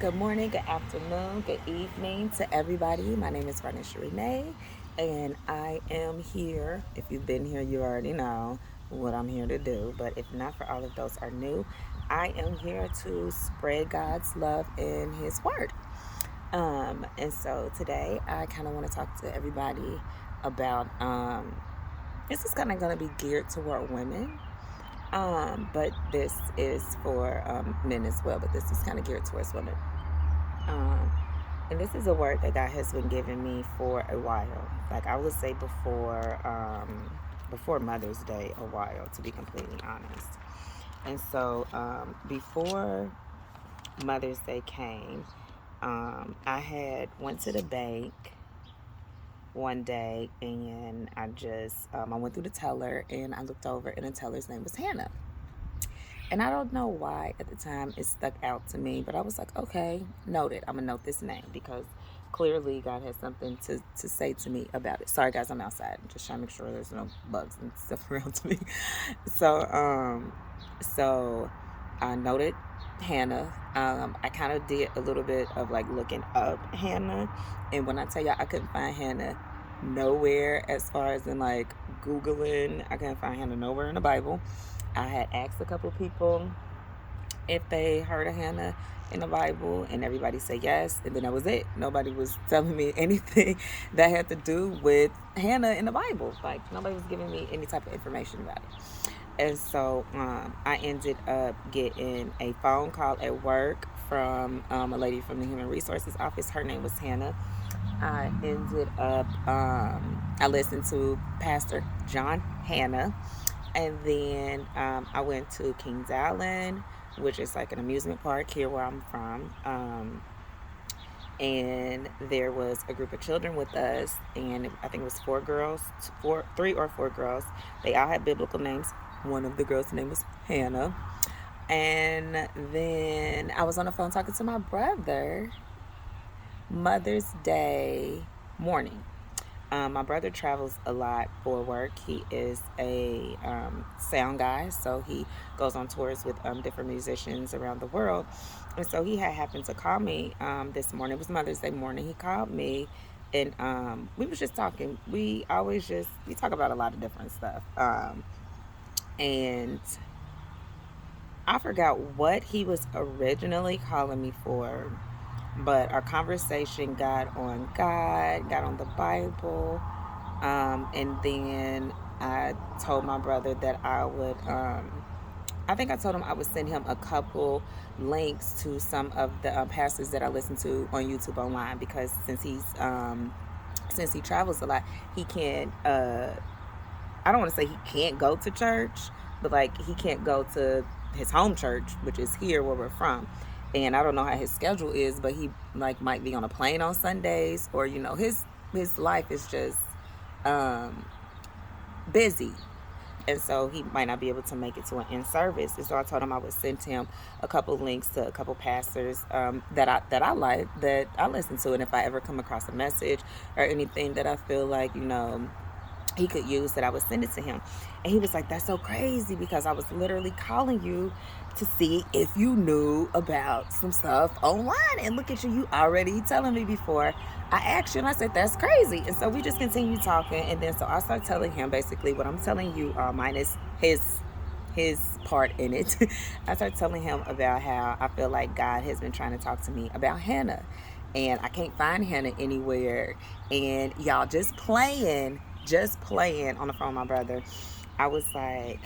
Good morning, good afternoon, good evening to everybody. My name is Varnisha Renee, and I am here. If you've been here, you already know what I'm here to do. But if not, for all of those are new, I am here to spread God's love in His Word. And so today, I kind of want to talk to everybody about. This is kind of going to be geared toward women. But this is for men as well. But this is kind of geared towards women. Um, and this is a word that God has been giving me for a while. Like I would say before Mother's Day, a while, to be completely honest. And so before Mother's Day came, I had went to the bank one day and I went through the teller and I looked over and the teller's name was Hannah. And I don't know why at the time it stuck out to me, but I was like, okay, noted. I'm going to note this name because clearly God has something to say to me about it. Sorry, guys, I'm outside. I'm just trying to make sure there's no bugs and stuff around me. So, so I noted Hannah. I kind of did a little bit of like looking up Hannah. And when I tell y'all I couldn't find Hannah nowhere as far as in like Googling, I couldn't find Hannah nowhere in the Bible. I had asked a couple people if they heard of Hannah in the Bible, and everybody said yes, and then that was it. Nobody was telling me anything that had to do with Hannah in the Bible. Like, nobody was giving me any type of information about it. And so I ended up getting a phone call at work from a lady from the Human Resources Office. Her name was Hannah. I listened to Pastor John Hannah, and then I went to Kings Island, which is like an amusement park here where I'm from. And there was a group of children with us, and I think it was three or four girls. They all had biblical names. One of the girls' name was Hannah. And then I was on the phone talking to my brother Mother's Day morning. My brother travels a lot for work. He is a sound guy, so he goes on tours with different musicians around the world. And so he had happened to call me this morning. It was Mother's Day morning. He called me, and we was just talking. We talk about a lot of different stuff. And I forgot what he was originally calling me for, but our conversation got on God, got on the Bible, and then I told my brother that I think I told him I would send him a couple links to some of the pastors that I listen to on YouTube online, because since he travels a lot, he can't. I don't want to say he can't go to church, but like he can't go to his home church, which is here where we're from. And I don't know how his schedule is, but he like might be on a plane on Sundays, or his life is just um, busy, and so he might not be able to make it to an in-service. And so I told him I would send him a couple links to a couple pastors that I like, that I listen to, and if I ever come across a message or anything that I feel like he could use, that I would send it to him. And he was like, that's so crazy, because I was literally calling you to see if you knew about some stuff online, and look at you already telling me before I asked you. And I said, that's crazy. And so we just continued talking, and then so I started telling him basically what I'm telling you, minus his part in it. I started telling him about how I feel like God has been trying to talk to me about Hannah, and I can't find Hannah anywhere. And y'all, just playing on the phone with my brother, I was like,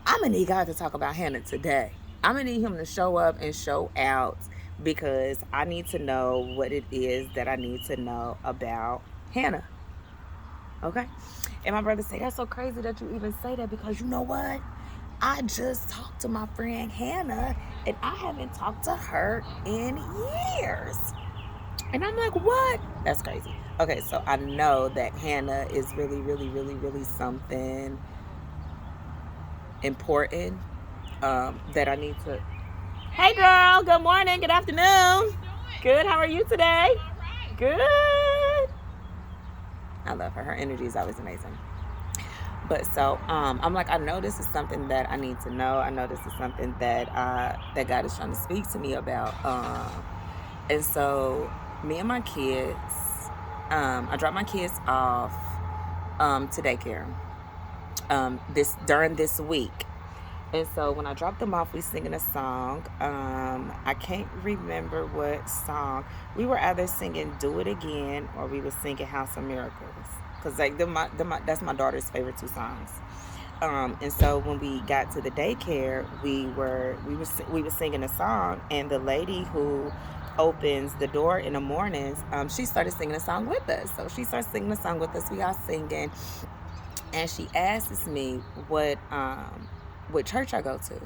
I'm gonna need God to talk about Hannah today. I'm gonna need him to show up and show out, because I need to know what it is that I need to know about Hannah. Okay? And my brother said, that's so crazy that you even say that, because you know what? I just talked to my friend Hannah, and I haven't talked to her in years. And I'm like, what? That's crazy. Okay, so I know that Hannah is really, really, really, really something important, that I need to. Hey, girl. Good morning. Good afternoon. Good. How are you today? Good. I love her. Her energy is always amazing. But so I'm like, I know this is something that I need to know. I know this is something that God is trying to speak to me about. And so me and my kids, I dropped my kids off to daycare this during this week. And so when I dropped them off, we singing a song. I can't remember what song. We were either singing "Do It Again" or we were singing "House of Miracles," because like that's my daughter's favorite two songs. And so when we got to the daycare, we were singing a song, and the lady who opens the door in the mornings, she started singing a song with us. So she started singing a song with us. We all singing, and she asks me what church I go to.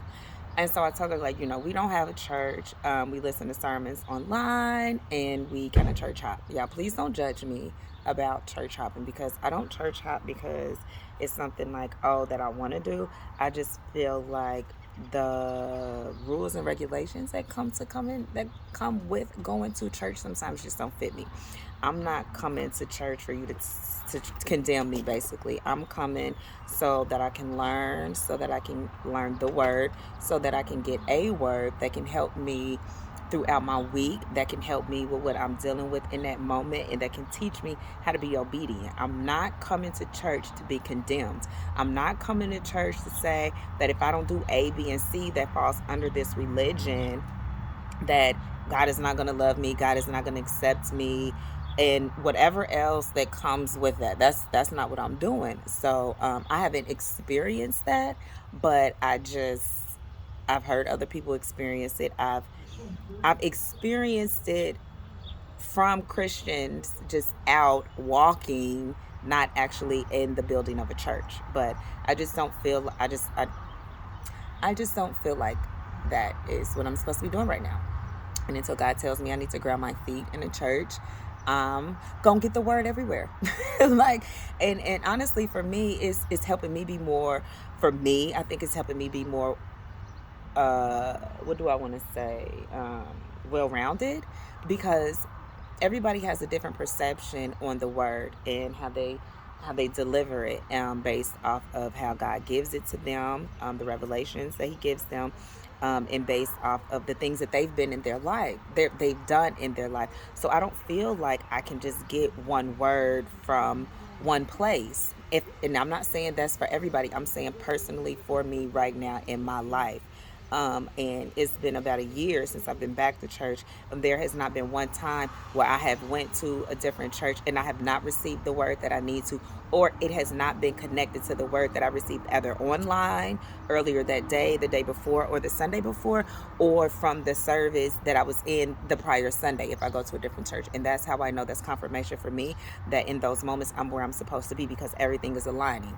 And so I told her, like, we don't have a church. We listen to sermons online, and we kind of church hop. Yeah, please don't judge me about church hopping, because I don't church hop because it's something like, oh, that I want to do. I just feel like the rules and regulations that come with going to church sometimes just don't fit me. I'm not coming to church for you to condemn me, basically. I'm coming so that I can learn, so that I can learn the word, so that I can get a word that can help me throughout my week, that can help me with what I'm dealing with in that moment, and that can teach me how to be obedient. I'm not coming to church to be condemned. I'm not coming to church to say that if I don't do A, B, and C, that falls under this religion, that God is not going to love me, God is not going to accept me, and whatever else that comes with that. That's not what I'm doing. So I haven't experienced that, but I've heard other people experience it. I've experienced it from Christians just out walking, not actually in the building of a church. But I just don't feel I just don't feel like that is what I'm supposed to be doing right now. And until God tells me I need to ground my feet in a church, gonna get the word everywhere. Like, and honestly, for me, it's helping me be more. For me, I think it's helping me be more. What do I want to say? Well-rounded, because everybody has a different perception on the word and how they deliver it, based off of how God gives it to them, the revelations that He gives them, and based off of the things that they've been in their life, they've done in their life. So I don't feel like I can just get one word from one place. And I'm not saying that's for everybody. I'm saying personally for me right now in my life. And it's been about a year since I've been back to church. There has not been one time where I have went to a different church and I have not received the word that I need to, or it has not been connected to the word that I received either online earlier that day, the day before, or the Sunday before, or from the service that I was in the prior Sunday if I go to a different church. And that's how I know that's confirmation for me that in those moments I'm where I'm supposed to be, because everything is aligning.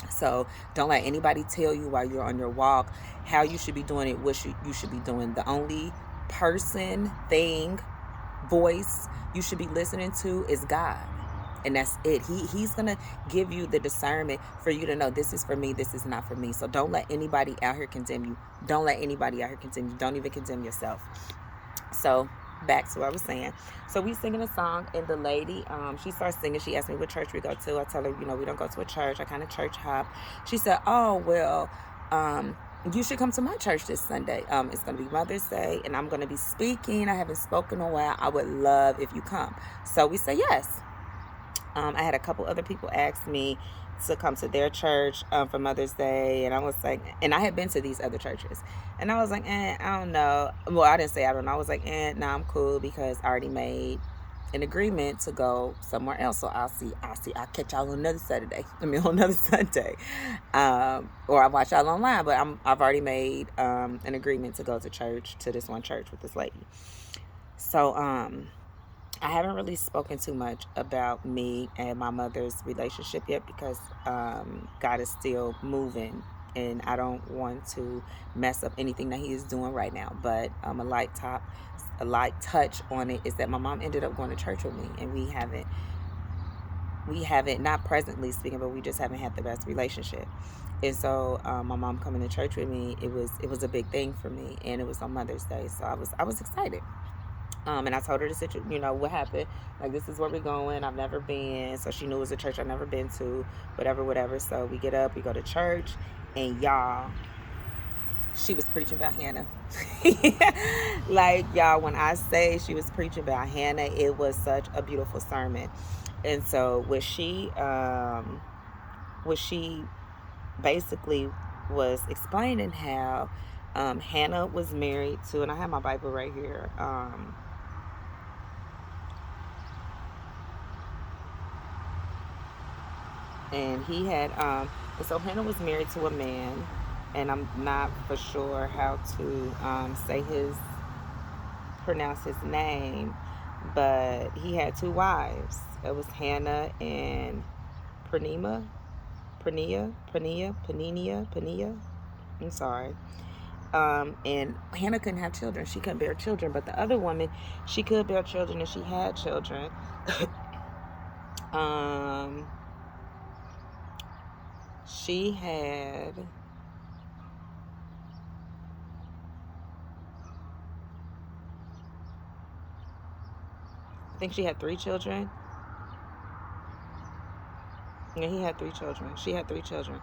So don't let anybody tell you while you're on your walk how you should be doing it, what you should be doing. The only person, thing, voice you should be listening to is God. And that's it. He's going to give you the discernment for you to know, this is for me, this is not for me. So don't let anybody out here condemn you. Don't let anybody out here condemn you. Don't even condemn yourself. So back to what I was saying. So we singing a song, and the lady, she starts singing. She asked me what church we go to. I tell her, we don't go to a church. I kind of church hop. She said, oh, well, you should come to my church this Sunday. It's going to be Mother's Day, and I'm going to be speaking. I haven't spoken in a while. I would love if you come. So we say yes. I had a couple other people ask me to come to their church for Mother's Day, and I was like, and I had been to these other churches, and I was like, I don't know. Well, I didn't say I don't know. I was like, nah, I'm cool, because I already made an agreement to go somewhere else. So I'll catch y'all on another Saturday. On another Sunday, or I'll watch y'all online. But I've already made an agreement to go to church, to this one church with this lady. So I haven't really spoken too much about me and my mother's relationship yet, because God is still moving, and I don't want to mess up anything that He is doing right now. But a light touch on it is that my mom ended up going to church with me, and we haven't, not presently speaking, but we just haven't had the best relationship. And so my mom coming to church with me, it was a big thing for me, and it was on Mother's Day, so I was excited. And I told her the situation, what happened. Like, this is where we're going. I've never been. So she knew it was a church I've never been to, whatever. So we get up, we go to church, and y'all, she was preaching about Hannah. Like, y'all, when I say she was preaching about Hannah, it was such a beautiful sermon. And so what she basically was explaining how Hannah was married to, and I have my Bible right here. And he had, and so Hannah was married to a man, and I'm not for sure how to pronounce his name, but he had two wives. It was Hannah and Peninnah, Peninnah. I'm sorry. And Hannah couldn't have children. She couldn't bear children. But the other woman, she could bear children, and she had children. um, she had. I think she had 3 children. Yeah, he had 3 children. She had 3 children.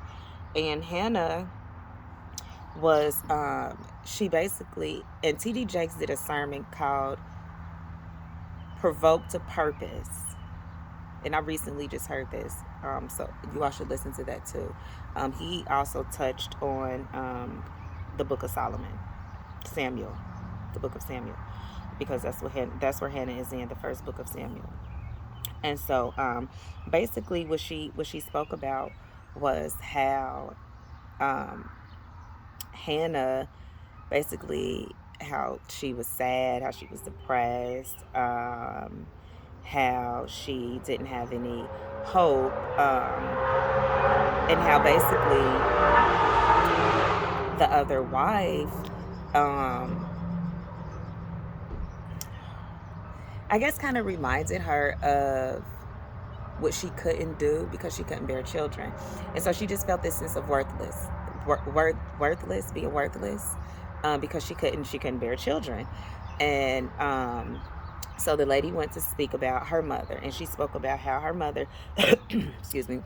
And Hannah was, she basically, and T.D. Jakes did a sermon called Provoke to Purpose. And I recently just heard this, so you all should listen to that too. He also touched on the book of Solomon, Samuel, the book of Samuel, because that's where Hannah is in the first book of Samuel. And so basically what she spoke about was how Hannah, basically how she was sad, how she was depressed, how she didn't have any hope, and how basically the other wife, I guess, kind of reminded her of what she couldn't do because she couldn't bear children. And so she just felt this sense of being worthless, because she couldn't bear children. And so the lady went to speak about her mother, and she spoke about how her mother, excuse me,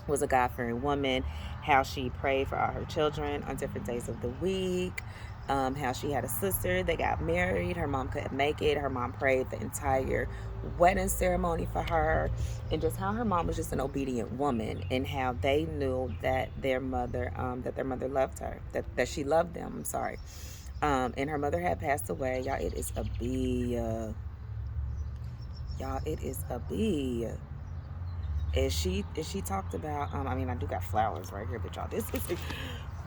was a God-fearing woman, how she prayed for all her children on different days of the week, how she had a sister that got married. Her mom couldn't make it. Her mom prayed the entire wedding ceremony for her, and just how her mom was just an obedient woman, and how they knew that their mother loved her, that she loved them. I'm sorry. And her mother had passed away. Y'all, it is a B. Y'all, it is a B. As she talked about, I mean, I do got flowers right here, but y'all, this is a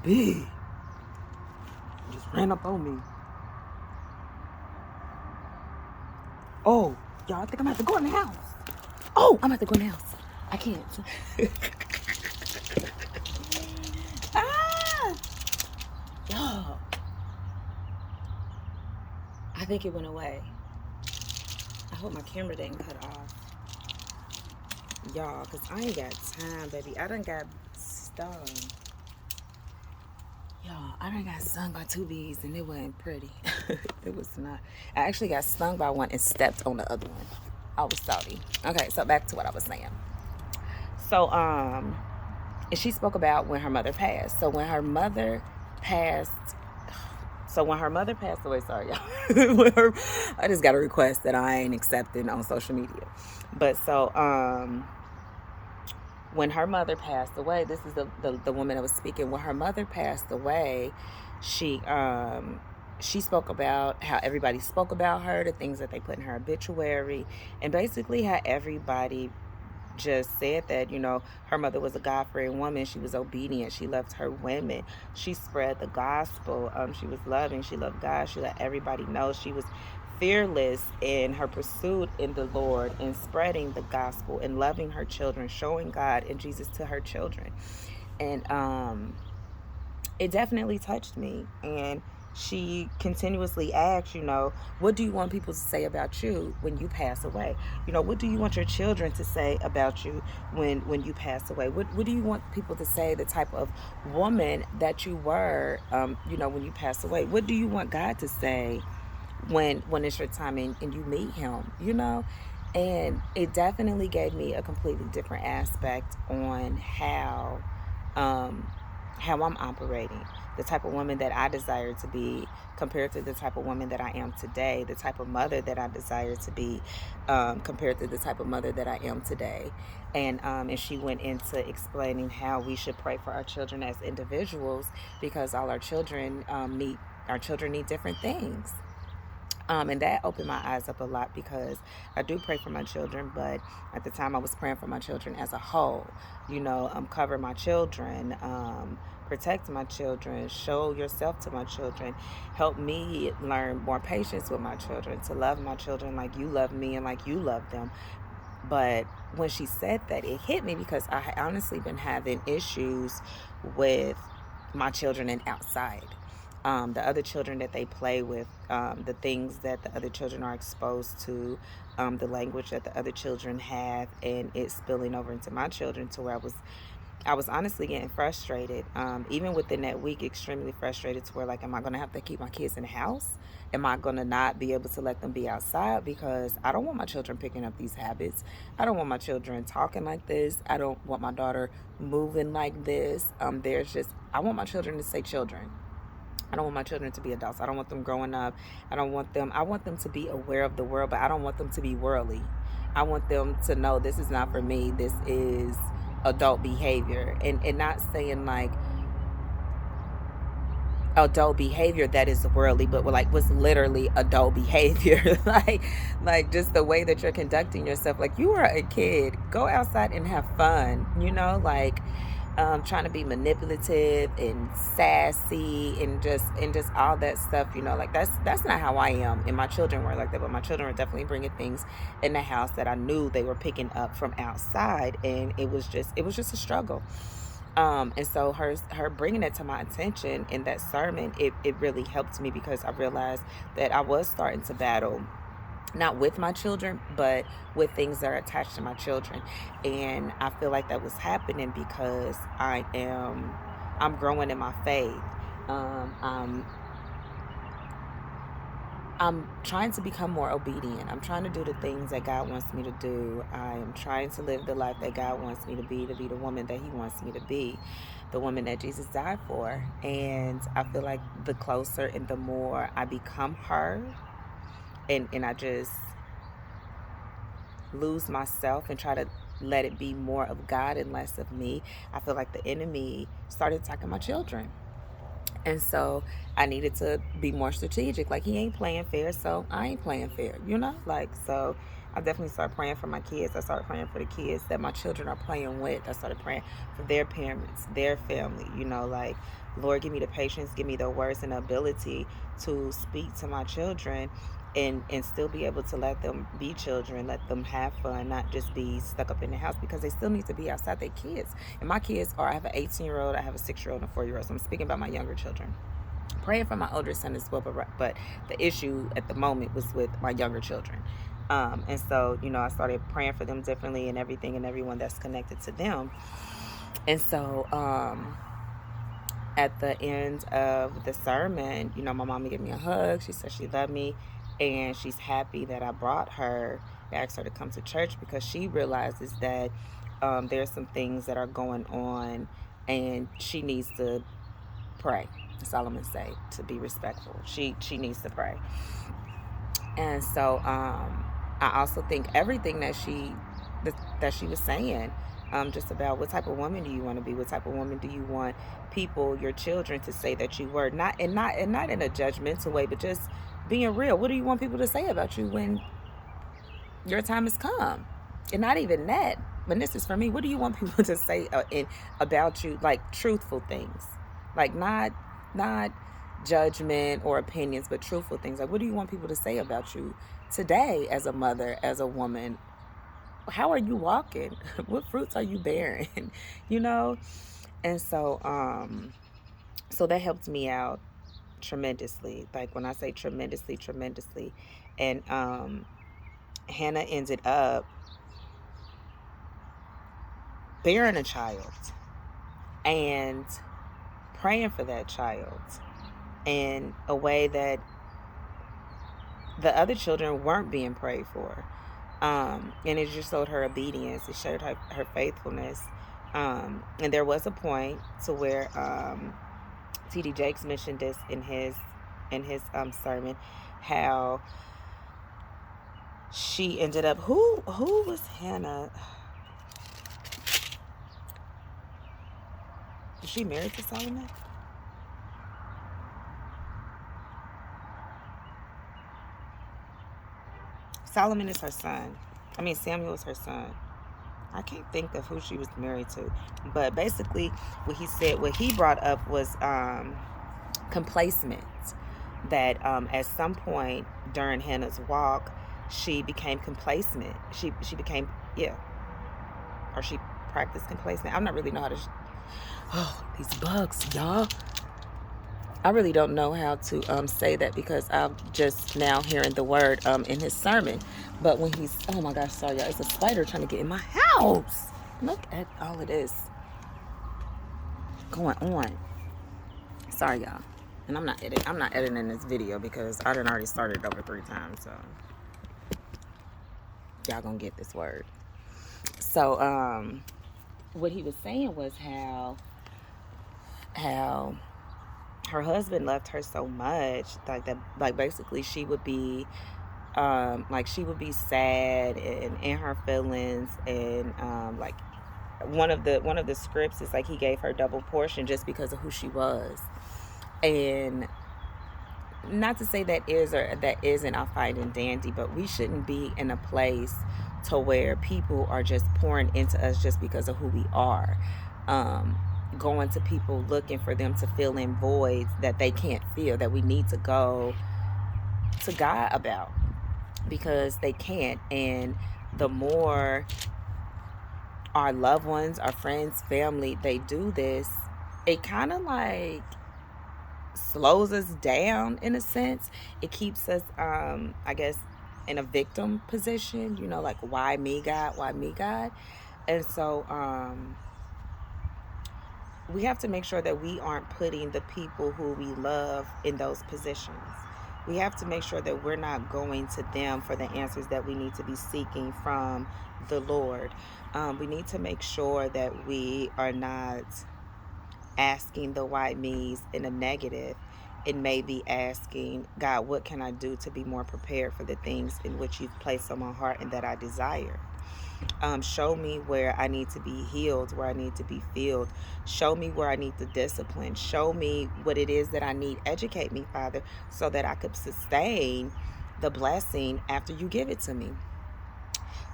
B. Just ran up on me. Oh, y'all, I think I'm gonna have to go in the house. Oh, I'm gonna have to go in the house. I can't. Ah, y'all. I think it went away. I hope my camera didn't cut off. Y'all, because I ain't got time, baby. I done got stung. Y'all, I done got stung by 2 bees, and it wasn't pretty. It was not. I actually got stung by one and stepped on the other one. I was salty. Okay, so back to what I was saying. So, and she spoke about when her mother passed. So when her mother passed away, sorry, y'all. I just got a request that I ain't accepting on social media. But so, when her mother passed away, this is the woman that was speaking. When her mother passed away, she spoke about how everybody spoke about her, the things that they put in her obituary, and basically how everybody just said that, her mother was a God-fearing woman. She was obedient. She loved her women. She spread the gospel. She was loving. She loved God. She let everybody know. She was fearless in her pursuit in the Lord, and spreading the gospel and loving her children, showing God and Jesus to her children. And it definitely touched me. And she continuously asked, what do you want people to say about you when you pass away? What do you want your children to say about you when you pass away? What do you want people to say, the type of woman that you were, when you pass away? What do you want God to say when it's your time and you meet him, And it definitely gave me a completely different aspect on how how I'm operating, the type of woman that I desire to be compared to the type of woman that I am today, the type of mother that I desire to be compared to the type of mother that I am today. And she went into explaining how we should pray for our children as individuals, because all our children need different things. And that opened my eyes up a lot, because I do pray for my children, but at the time I was praying for my children as a whole. Cover my children, protect my children, show yourself to my children, help me learn more patience with my children, to love my children like you love me and like you love them. But when she said that, it hit me, because I had honestly been having issues with my children and outside. The other children that they play with, the things that the other children are exposed to, the language that the other children have, and it spilling over into my children, to where I was honestly getting frustrated. Even within that week, extremely frustrated, to where, like, am I going to have to keep my kids in the house? Am I going to not be able to let them be outside? Because I don't want my children picking up these habits. I don't want my children talking like this. I don't want my daughter moving like this. I want my children to stay children. I don't want my children to be adults. I don't want them growing up. I want them to be aware of the world, but I don't want them to be worldly. I want them to know this is not for me. This is adult behavior. And not saying like adult behavior that is worldly, but like what's literally adult behavior. like just the way that you're conducting yourself. Like, you are a kid. Go outside and have fun. Trying to be manipulative and sassy and just all that stuff. Like, that's not how I am. And my children were like that, but my children were definitely bringing things in the house that I knew they were picking up from outside, and it was just a struggle. And so her bringing it to my attention in that sermon, it really helped me, because I realized that I was starting to battle, not with my children, but with things that are attached to my children. And I feel like that was happening because I'm growing in my faith. I'm trying to become more obedient. I'm trying to do the things that God wants me to do. I am trying to live the life that God wants me to be the woman that He wants me to be, the woman that Jesus died for. And I feel like the closer and the more I become her, and I just lose myself and try to let it be more of God and less of me, I feel like the enemy started attacking my children. And so I needed to be more strategic. Like, he ain't playing fair, so I ain't playing fair, so I definitely started praying for my kids. I started praying for the kids that my children are playing with. I started praying for their parents, their family, like, Lord, give me the patience, give me the words and the ability to speak to my children, and still be able to let them be children, let them have fun, not just be stuck up in the house, because they still need to be outside. Their kids. And my kids I have an 18-year-old, I have a 6-year-old, and a 4-year-old. So I'm speaking about my younger children. Praying for my older son as well, but the issue at the moment was with my younger children. And so, I started praying for them differently, and everything and everyone that's connected to them. And so, at the end of the sermon, my mama gave me a hug. She said she loved me, and she's happy that I brought her, asked her to come to church, because she realizes that there's some things that are going on, and she needs to pray. That's all I'm gonna say, to be respectful. She needs to pray. And so I also think everything that she was saying, just about what type of woman do you want to be, what type of woman do you want people, your children, to say that you were, not in a judgmental way, but just being real. What do you want people to say about you when your time has come? And not even that, but this is for me. What do you want people to say about you, like truthful things, like not judgment or opinions, but truthful things. Like, what do you want people to say about you today, as a mother, as a woman? How are you walking? What fruits are you bearing? And so that helped me out tremendously. Like, when I say tremendously. And Hannah ended up bearing a child and praying for that child in a way that the other children weren't being prayed for. And it just showed her obedience. It showed her faithfulness. And there was a point to where T.D. Jakes mentioned this in his sermon, how she ended up, who was Hannah? Was she married to Solomon? Solomon is her son. I mean, Samuel is her son. I can't think of who she was married to. But basically, what he brought up was complacent. That at some point during Hannah's walk, she became complacent. She became, yeah, or she practiced complacent. I'm not really know how to. Oh, these bugs, y'all. I really don't know how to say that because I'm just now hearing the word in his sermon. But when he's, oh my gosh, sorry y'all, it's a spider trying to get in my house. Look at all of this going on. Sorry y'all. And I'm not editing this video because I done already started over 3 times, so y'all gonna get this word. So what he was saying was how her husband loved her so much, like that, like basically she would be she would be sad and in her feelings, and like one of the scripts is like he gave her double portion just because of who she was. And not to say that is or that isn't a fine and dandy, but we shouldn't be in a place to where people are just pouring into us just because of who we are. Going to people looking for them to fill in voids that they can't fill, that we need to go to God about, because they can't. And the more our loved ones, our friends, family, they do this, it kind of like slows us down in a sense. It keeps us I guess in a victim position, you know, like, why me, God? Why me, God? And so we have to make sure that we aren't putting the people who we love in those positions. We have to make sure that we're not going to them for the answers that we need to be seeking from the Lord. We need to make sure that we are not asking the why me's in a negative, and maybe asking God, what can I do to be more prepared for the things in which you've placed on my heart and that I desire? Show me where I need to be healed, where I need to be filled. Show me where I need the discipline. Show me what it is that I need. Educate me, Father, so that I could sustain the blessing after you give it to me.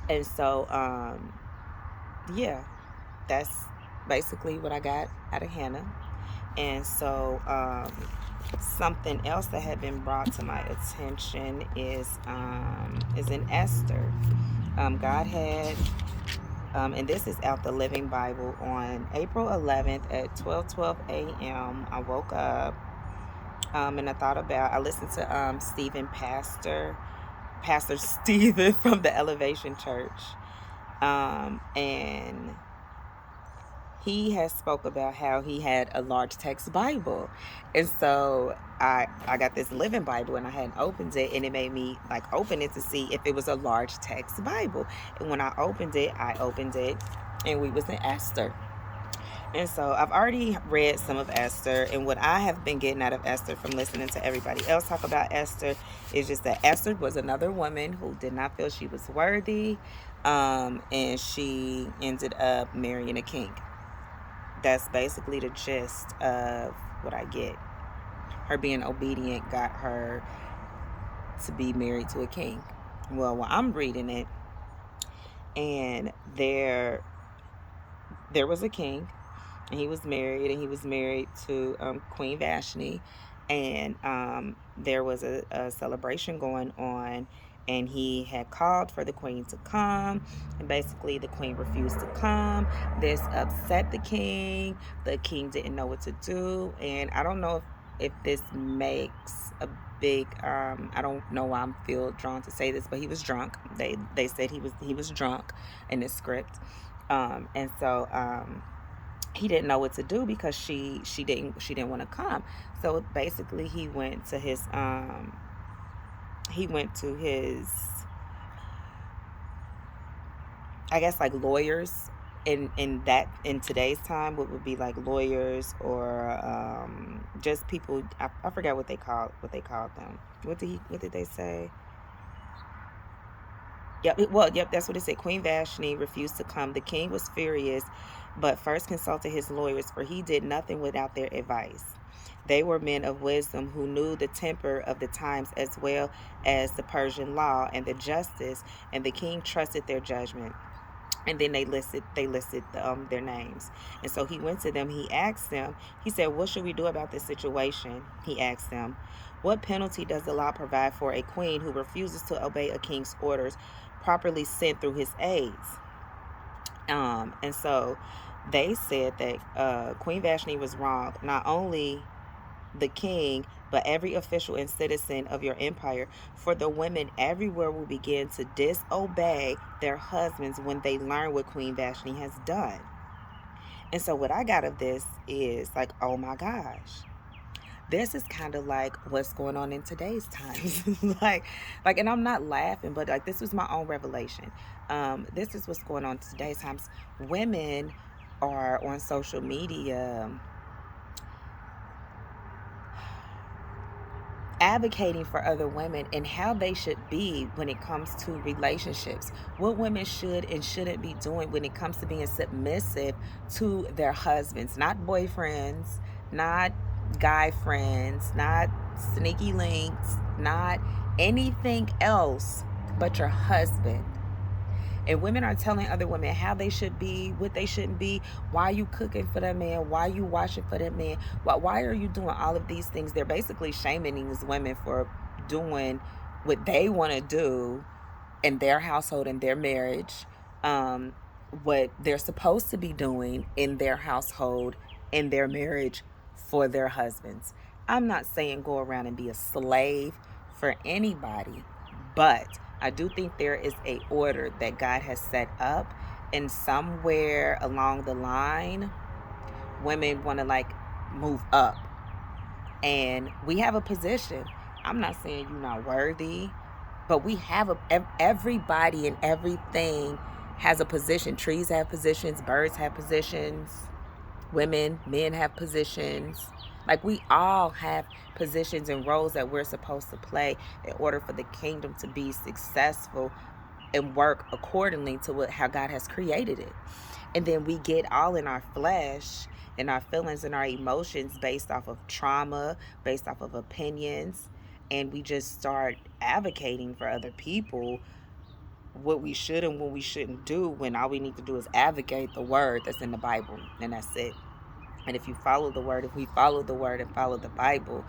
And so, yeah, that's basically what I got out of Hannah. And so, something else that had been brought to my attention is in Esther. God had, and this is out the Living Bible, on April 11th at 12:12 a.m. I woke up, and I listened to Pastor Stephen from the Elevation Church, and he has spoke about how he had a large text Bible. And so I got this Living Bible, and I hadn't opened it, and it made me like open it to see if it was a large text Bible. And when I opened it, and we was in Esther. And so I've already read some of Esther, and what I have been getting out of Esther from listening to everybody else talk about Esther is just that Esther was another woman who did not feel she was worthy, and she ended up marrying a king. That's basically the gist of what I get. Her being obedient got her to be married to a king. Well, I'm reading it, and there was a king, and he was married to Queen Vashti, and there was a celebration going on, and he had called for the queen to come, and basically the queen refused to come. This upset the king. The king didn't know what to do, and I don't know if this makes a big I don't know why I feel drawn to say this, but he was drunk. They said he was drunk in the script, and so he didn't know what to do because she didn't want to come. So basically he went to his I guess like lawyers in today's time, what would be like lawyers or just people. I forgot what they called them. What did they say? Yep, that's what it said. Queen Vashti refused to come. The king was furious, but first consulted his lawyers, for he did nothing without their advice. They were men of wisdom who knew the temper of the times as well as the Persian law and the justice, and the king trusted their judgment. And then they listed their names. And so he went to them. He asked them. He said, "What should we do about this situation?" He asked them, "What penalty does the law provide for a queen who refuses to obey a king's orders, properly sent through his aides?" And so they said that Queen Vashti was wrong. Not only the king, but every official and citizen of your empire. For the women everywhere will begin to disobey their husbands when they learn what Queen Vashti has done. And so what I got of this is like, oh my gosh. This is kind of like what's going on in today's times. like, and I'm not laughing, but like this was my own revelation. This is what's going on in today's times. Women are on social media advocating for other women and how they should be when it comes to relationships, what women should and shouldn't be doing when it comes to being submissive to their husbands, not boyfriends, not guy friends, not sneaky links, not anything else but your husband. And women are telling other women how they should be, what they shouldn't be. Why are you cooking for that man? Why are you washing for that man? Why are you doing all of these things? They're basically shaming these women for doing what they want to do in their household, in their marriage, what they're supposed to be doing in their household, in their marriage for their husbands. I'm not saying go around and be a slave for anybody, but I do think there is a order that God has set up, and somewhere along the line, women want to like move up, and we have a position. I'm not saying you're not worthy, but we have everybody and everything has a position. Trees have positions, birds have positions, women, men have positions. Like we all have positions and roles that we're supposed to play in order for the kingdom to be successful and work accordingly to how God has created it. And then we get all in our flesh and our feelings and our emotions based off of trauma, based off of opinions, and we just start advocating for other people what we should and what we shouldn't do, when all we need to do is advocate the word that's in the Bible, and that's it. And if you follow the word, if we follow the word and follow the Bible,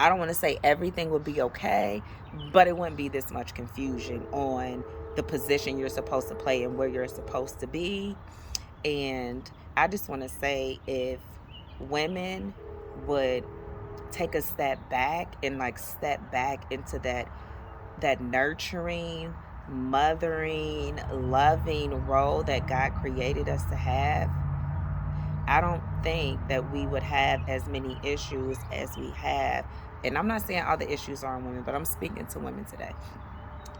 I don't want to say everything would be okay, but it wouldn't be this much confusion on the position you're supposed to play and where you're supposed to be. And I just want to say, if women would take a step back and like step back into that nurturing, mothering, loving role that God created us to have, I don't think that we would have as many issues as we have. And I'm not saying all the issues are on women, but I'm speaking to women today.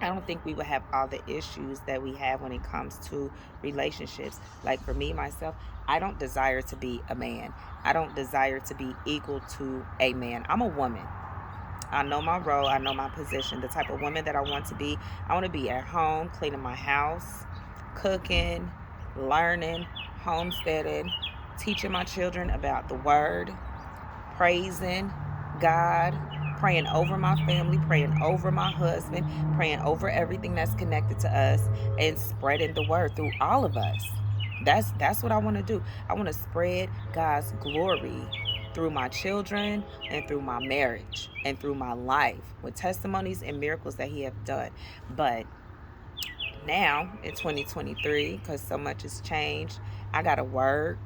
I don't think we would have all the issues that we have when it comes to relationships. Like for me, myself, I don't desire to be a man. I don't desire to be equal to a man. I'm a woman. I know my role. I know my position. The type of woman that I want to be at home, cleaning my house, cooking, learning, homesteading, teaching my children about the word, praising God, praying over my family, praying over my husband, praying over everything that's connected to us, and spreading the word through all of us. That's what I want to do. I want to spread God's glory through my children and through my marriage and through my life with testimonies and miracles that he have done. But now in 2023, because so much has changed, I gotta work.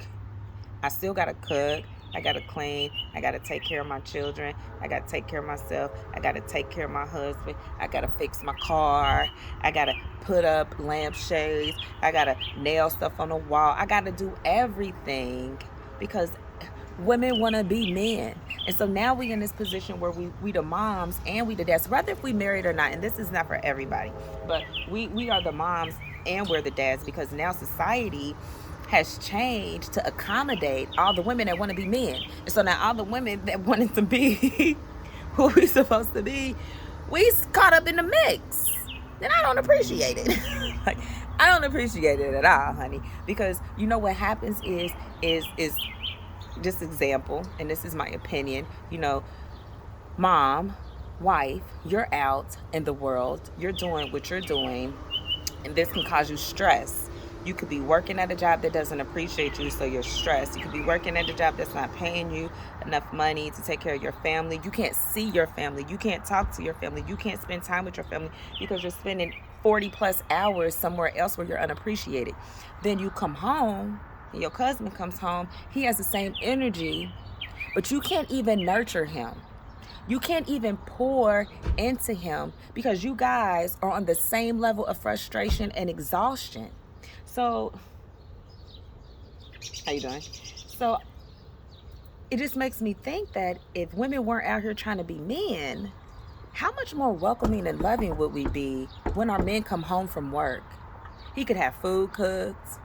I still gotta cook. I gotta clean. I gotta take care of my children. I gotta take care of myself. I gotta take care of my husband. I gotta fix my car. I gotta put up lampshades. I gotta nail stuff on the wall. I gotta do everything because women want to be men. And so now we in this position where we the moms and we the dads, whether if we married or not. And this is not for everybody, but we are the moms and we're the dads, because now society has changed to accommodate all the women that want to be men. And so now all the women that wanted to be who we supposed to be, we caught up in the mix. And I don't appreciate it. Like, I don't appreciate it at all, honey. Because you know what happens is just example, and this is my opinion, you know, mom, wife, you're out in the world, you're doing what you're doing, and this can cause you stress. You could be working at a job that doesn't appreciate you, so you're stressed. You could be working at a job that's not paying you enough money to take care of your family. You can't see your family. You can't talk to your family. You can't spend time with your family because you're spending 40 plus hours somewhere else where you're unappreciated. Then you come home, and your husband comes home. He has the same energy, but you can't even nurture him. You can't even pour into him because you guys are on the same level of frustration and exhaustion. So, how you doing? So, it just makes me think that if women weren't out here trying to be men, how much more welcoming and loving would we be when our men come home from work? He could have food cooked.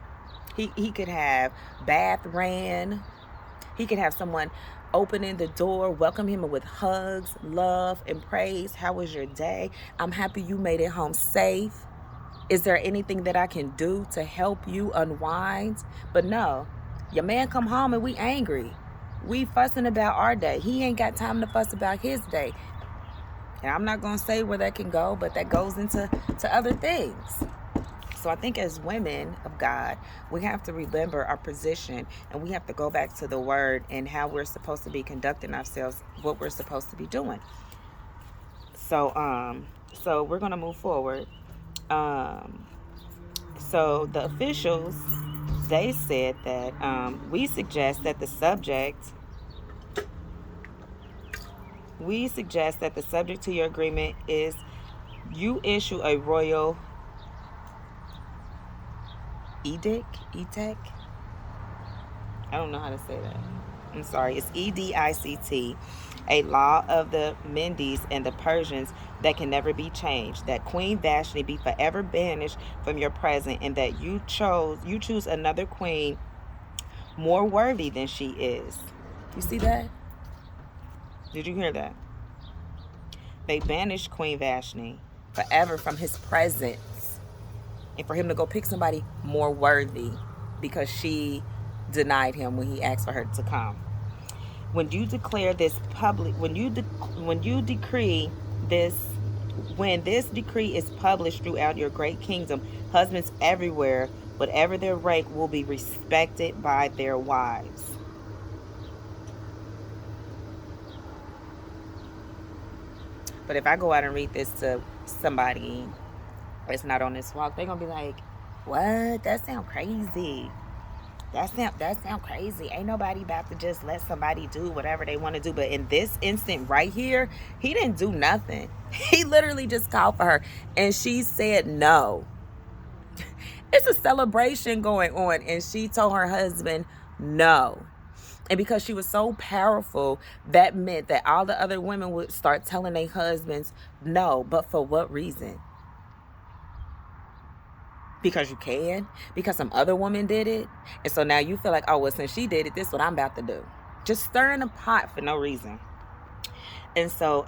He could have bath ran. He could have someone opening the door, welcome him with hugs, love, and praise. How was your day? I'm happy you made it home safe. Is there anything that I can do to help you unwind? But no, your man come home and we angry. We fussing about our day. He ain't got time to fuss about his day. And I'm not going to say where that can go, but that goes into other things. So I think as women of God, we have to remember our position, and we have to go back to the word and how we're supposed to be conducting ourselves, what we're supposed to be doing. So we're going to move forward. So the officials, they said that we suggest that the subject to your agreement is you issue a royal edict. I don't know how to say that. I'm sorry. It's edict, a law of the Medes and the Persians that can never be changed, that Queen Vashti be forever banished from your presence, and that you choose another queen more worthy than she is. You see that? Did you hear that? They banished Queen Vashti forever from his presence, and for him to go pick somebody more worthy because she denied him when he asked for her to come. When you declare this public, when this decree is published throughout your great kingdom, husbands everywhere, whatever their rank, will be respected by their wives. But if I go out and read this to somebody that's not on this walk, they're gonna be like, "What? That sound crazy. That sound crazy. Ain't nobody about to just let somebody do whatever they want to do." But in this instant right here, he didn't do nothing. He literally just called for her, and she said no. It's a celebration going on, and she told her husband no. And because she was so powerful, that meant that all the other women would start telling their husbands no. But for what reason? Because you can, because some other woman did it, and so now you feel like, oh, well, since she did it, this is what I'm about to do. Just stirring the pot for no reason. And so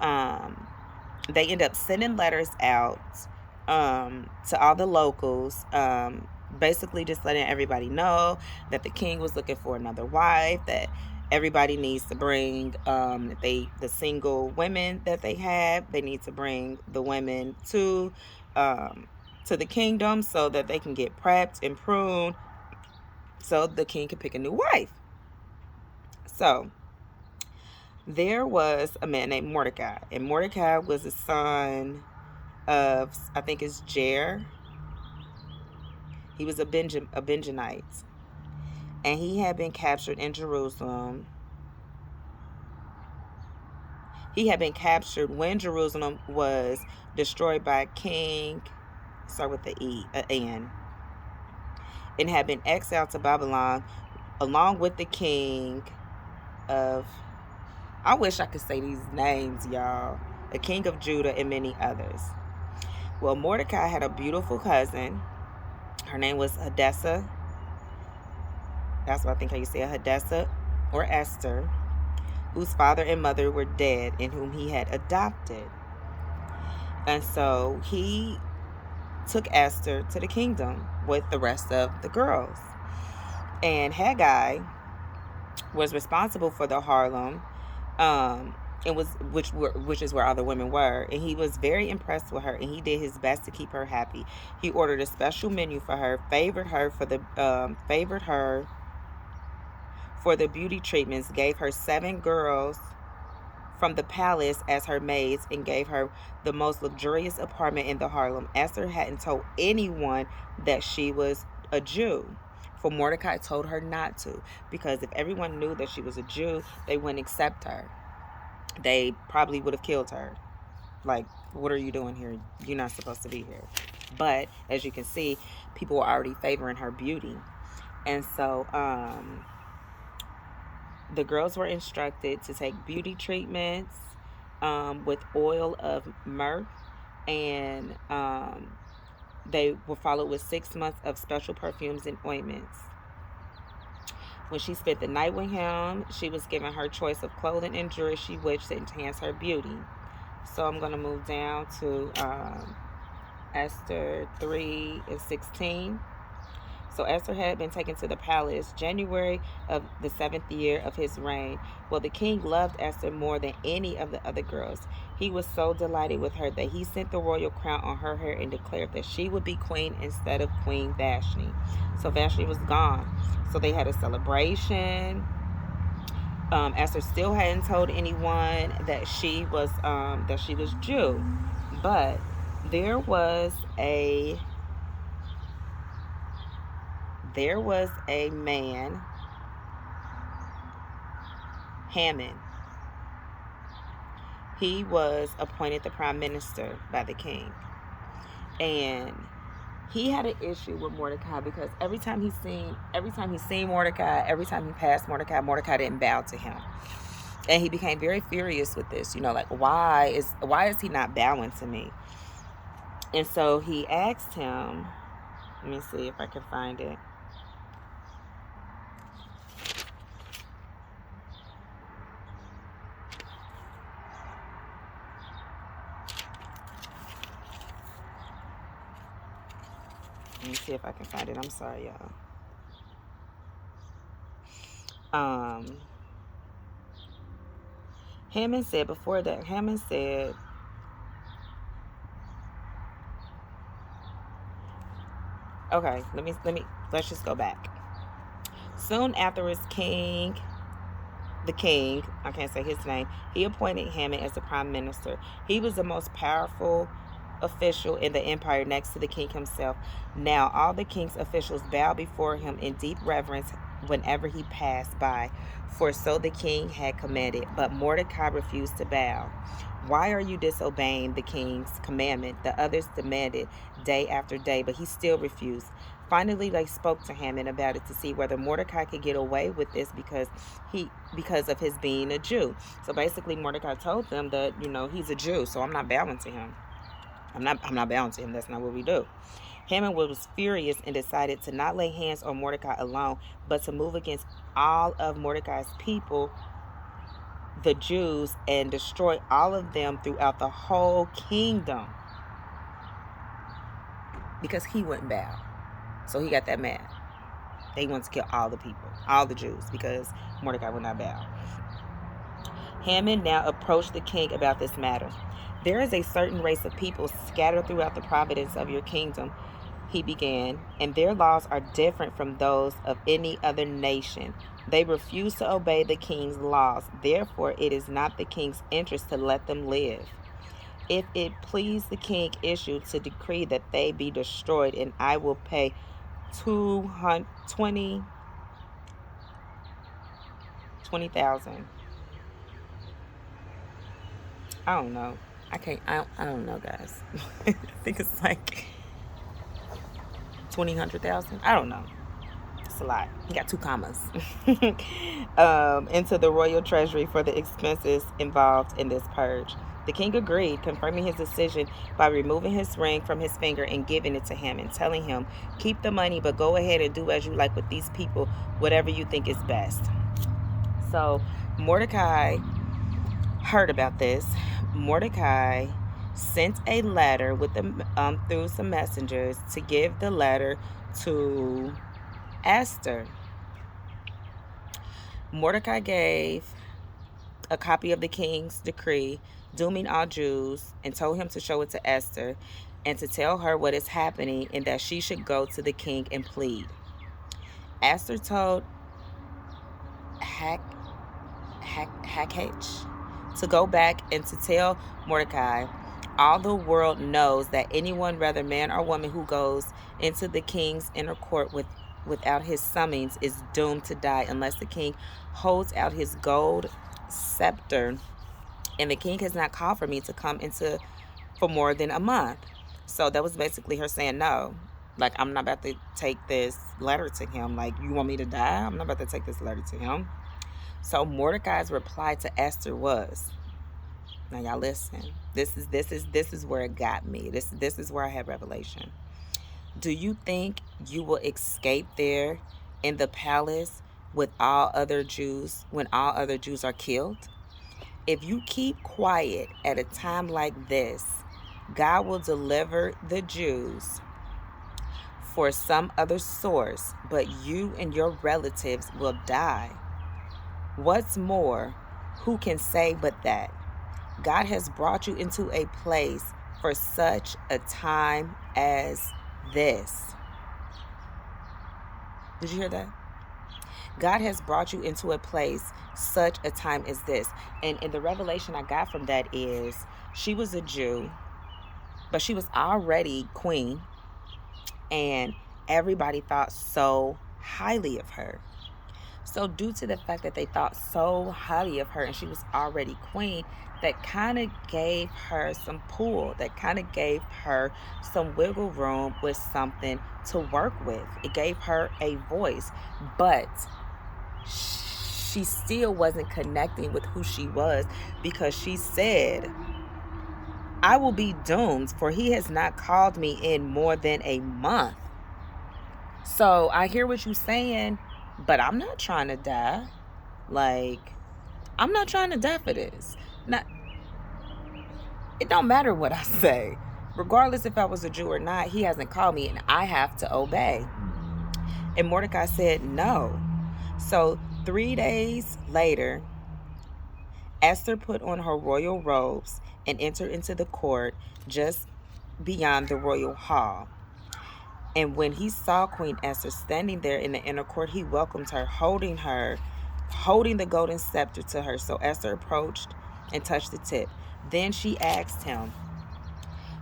they end up sending letters out to all the locals, basically just letting everybody know that the king was looking for another wife, that everybody needs to bring the single women that they have, they need to bring the women to the kingdom so that they can get prepped and pruned so the king can pick a new wife. So there was a man named Mordecai, and Mordecai was the son of, I think it's Jair. He was a Benjamite, and he had been captured in Jerusalem. He had been captured when Jerusalem was destroyed by King, start with the N, and had been exiled to Babylon along with the king of, I wish I could say these names, y'all, the king of Judah and many others. Well, Mordecai had a beautiful cousin Her name was Hadassah. That's what I think how you say it, Hadassah or Esther, whose father and mother were dead and whom he had adopted. And so he took Esther to the kingdom with the rest of the girls. And Haggai was responsible for the Harlem, and which is where all the women were, and he was very impressed with her, and he did his best to keep her happy. He ordered a special menu for her, favored her for the beauty treatments, gave her 7 girls from the palace as her maids, and gave her the most luxurious apartment in the Harlem. Esther hadn't told anyone that she was a Jew, for Mordecai told her not to, because if everyone knew that she was a Jew, they wouldn't accept her. They probably would have killed her. Like, what are you doing here? You're not supposed to be here. But as you can see, people were already favoring her beauty. And so the girls were instructed to take beauty treatments with oil of myrrh, and they were followed with 6 months of special perfumes and ointments. When she spent the night with him, she was given her choice of clothing and jewelry she wished to enhance her beauty. So I'm going to move down to Esther 3:16. So Esther had been taken to the palace January of the 7th year of his reign. Well, the king loved Esther more than any of the other girls. He was so delighted with her that he sent the royal crown on her hair and declared that she would be queen instead of Queen Vashti. So Vashti was gone. So they had a celebration. Esther still hadn't told anyone that she was Jew, but there was a man, Haman. He was appointed the prime minister by the king, and he had an issue with Mordecai because every time he seen Mordecai, every time he passed Mordecai didn't bow to him. And he became very furious with this, like, why is he not bowing to me? And so he asked him, let me see if I can find it. Let me see if I can find it. I'm sorry, y'all. Haman said, okay, let's just go back. Soon afterwards, the king, I can't say his name, he appointed Haman as the prime minister. He was the most powerful official in the empire next to the king himself. Now all the king's officials bowed before him in deep reverence whenever he passed by, for so the king had commanded. But Mordecai refused to bow. Why are you disobeying the king's commandment? The others demanded day after day, but he still refused. Finally, they spoke to Haman about it to see whether Mordecai could get away with this because of his being a Jew. So basically, Mordecai told them that, he's a Jew, so I'm not bowing to him. I'm not bowing to him. That's not what we do. Haman was furious and decided to not lay hands on Mordecai alone, but to move against all of Mordecai's people, the Jews, and destroy all of them throughout the whole kingdom, because he wouldn't bow. So he got that mad. They wanted to kill all the people, all the Jews, because Mordecai would not bow. Haman now approached the king about this matter. There is a certain race of people scattered throughout the province of your kingdom, he began, and their laws are different from those of any other nation. They refuse to obey the king's laws. Therefore, it is not the king's interest to let them live. If it please the king, issue to decree that they be destroyed, and I will pay 20,000. I don't know. I don't know, guys. I think it's like 100,000. I don't know. It's a lot. You got 2 commas. Into the royal treasury for the expenses involved in this purge. The king agreed, confirming his decision by removing his ring from his finger and giving it to Haman, telling him, "Keep the money, but go ahead and do as you like with these people, whatever you think is best." So Mordecai heard about this. Mordecai sent a letter with through some messengers to give the letter to Esther. Mordecai gave a copy of the king's decree dooming all Jews and told him to show it to Esther and to tell her what is happening and that she should go to the king and plead. Esther told Hackach to go back and to tell Mordecai, "All the world knows that anyone, whether man or woman, who goes into the king's inner court without his summons is doomed to die unless the king holds out his gold scepter, and the king has not called for me to come into for more than a month." So that was basically her saying, no, like, I'm not about to take this letter to him. Like, you want me to die? I'm not about to take this letter to him. So Mordecai's reply to Esther was, now y'all listen, this is where it got me. This is where I had revelation. "Do you think you will escape there in the palace with all other Jews when all other Jews are killed? If you keep quiet at a time like this, God will deliver the Jews for some other source, but you and your relatives will die. What's more, who can say but that God has brought you into a place for such a time as this?" Did you hear that? God has brought you into a place such a time as this. And the revelation I got from that is, she was a Jew, but she was already queen, and everybody thought so highly of her. So due to the fact that they thought so highly of her and she was already queen, that kind of gave her some pull, that kind of gave her some wiggle room with something to work with. It gave her a voice, but she still wasn't connecting with who she was, because she said, "I will be doomed, for he has not called me in more than a month." So I hear what you're saying, but I'm not trying to die. Like, I'm not trying to die for this. Not, it don't matter what I say. Regardless if I was a Jew or not, he hasn't called me and I have to obey. And Mordecai said no. So 3 days later, Esther put on her royal robes and entered into the court just beyond the royal hall. And when he saw Queen Esther standing there in the inner court, he welcomed her, holding the golden scepter to her. So Esther approached and touched the tip. Then she asked him,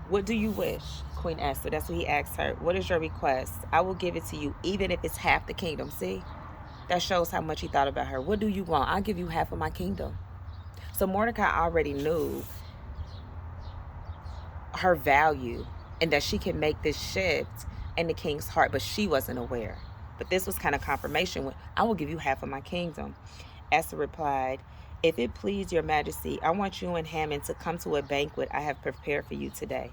"What do you wish, Queen Esther?" That's what he asked her. "What is your request? I will give it to you, even if it's half the kingdom." See, that shows how much he thought about her. "What do you want? I'll give you half of my kingdom." So Mordecai already knew her value and that she can make this shift in the king's heart, but she wasn't aware. But this was kind of confirmation. "I will give you half of my kingdom." Esther replied, "If it please your majesty, I want you and Haman to come to a banquet I have prepared for you today."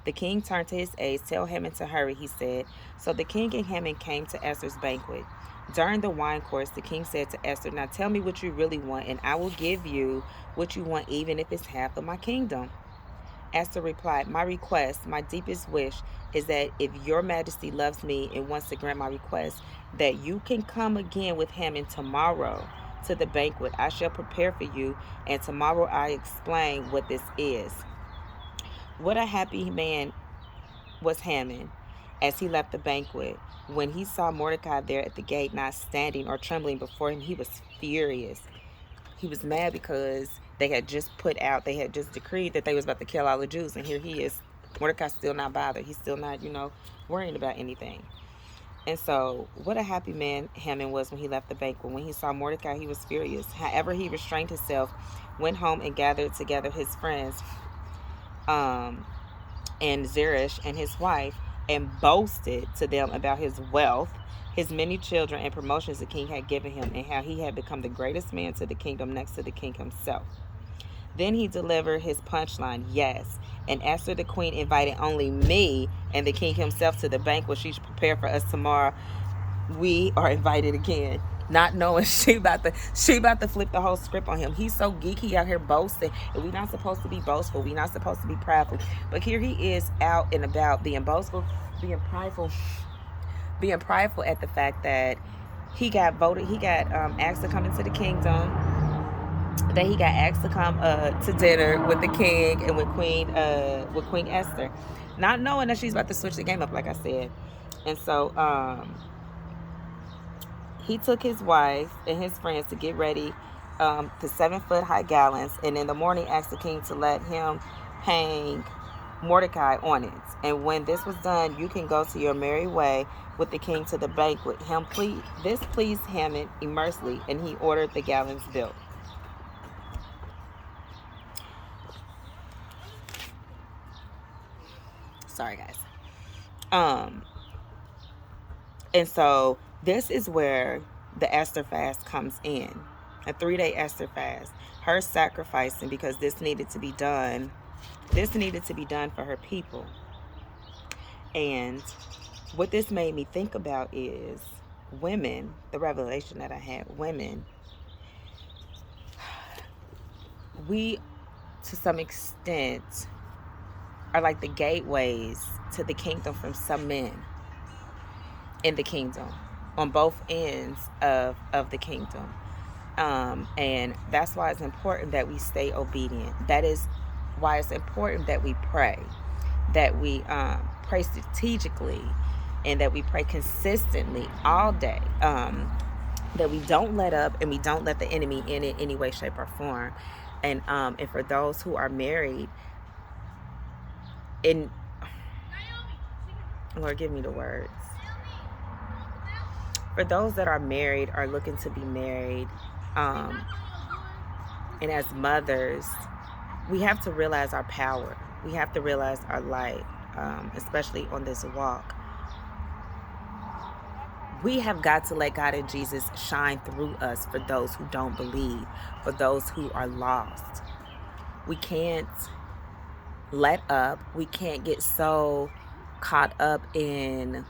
The king turned to his aides. "Tell Haman to hurry," he said. So the king and Haman came to Esther's banquet. During the wine course, the king said to Esther, "Now tell me what you really want, and I will give you what you want, even if it's half of my kingdom." Esther replied, "My request, my deepest wish, is that if your majesty loves me and wants to grant my request, that you can come again with Haman tomorrow to the banquet I shall prepare for you, and tomorrow I explain what this is." What a happy man was Haman as he left the banquet. When he saw Mordecai there at the gate, not standing or trembling before him, he was furious. He was mad because they had just decreed that they was about to kill all the Jews, and here he is. Mordecai's still not bothered. He's still not, worrying about anything. And so, what a happy man Haman was when he left the banquet. When he saw Mordecai, he was furious. However, he restrained himself, went home, and gathered together his friends, and Zeresh and his wife, and boasted to them about his wealth, his many children, and promotions the king had given him, and how he had become the greatest man to the kingdom next to the king himself. Then he delivered his punchline, yes. And Esther the queen invited only me and the king himself to the banquet she should prepare for us tomorrow. We are invited again. Not knowing she about to flip the whole script on him. He's so geeky out here boasting, and we're not supposed to be boastful. We're not supposed to be prideful. But here he is out and about being boastful, being prideful, at the fact that he got voted. He got asked to come into the kingdom. That he got asked to come to dinner with the king and with Queen Esther, not knowing that she's about to switch the game up, like I said. And so he took his wife and his friends to get ready to 7-foot high gallons, and in the morning asked the king to let him hang Mordecai on it. And when this was done, you can go to your merry way with the king to the banquet. This pleased Haman immensely, and he ordered the gallons built. Sorry, guys. And so this is where the Esther fast comes in. A 3-day Esther fast. Her sacrificing because this needed to be done. This needed to be done for her people. And what this made me think about is women, the revelation that I had, women, we, to some extent, are like the gateways to the kingdom from some men in the kingdom, on both ends of the kingdom. And that's why it's important that we stay obedient. That is why it's important that we pray, that we pray strategically, and that we pray consistently all day, that we don't let up and we don't let the enemy in any way, shape, or form. And for those who are married, Lord, give me the words. For those that are married, are looking to be married, and as mothers, we have to realize our power. We have to realize our light, especially on this walk. We have got to let God and Jesus shine through us for those who don't believe, for those who are lost. We can't let up. We can't get so caught up in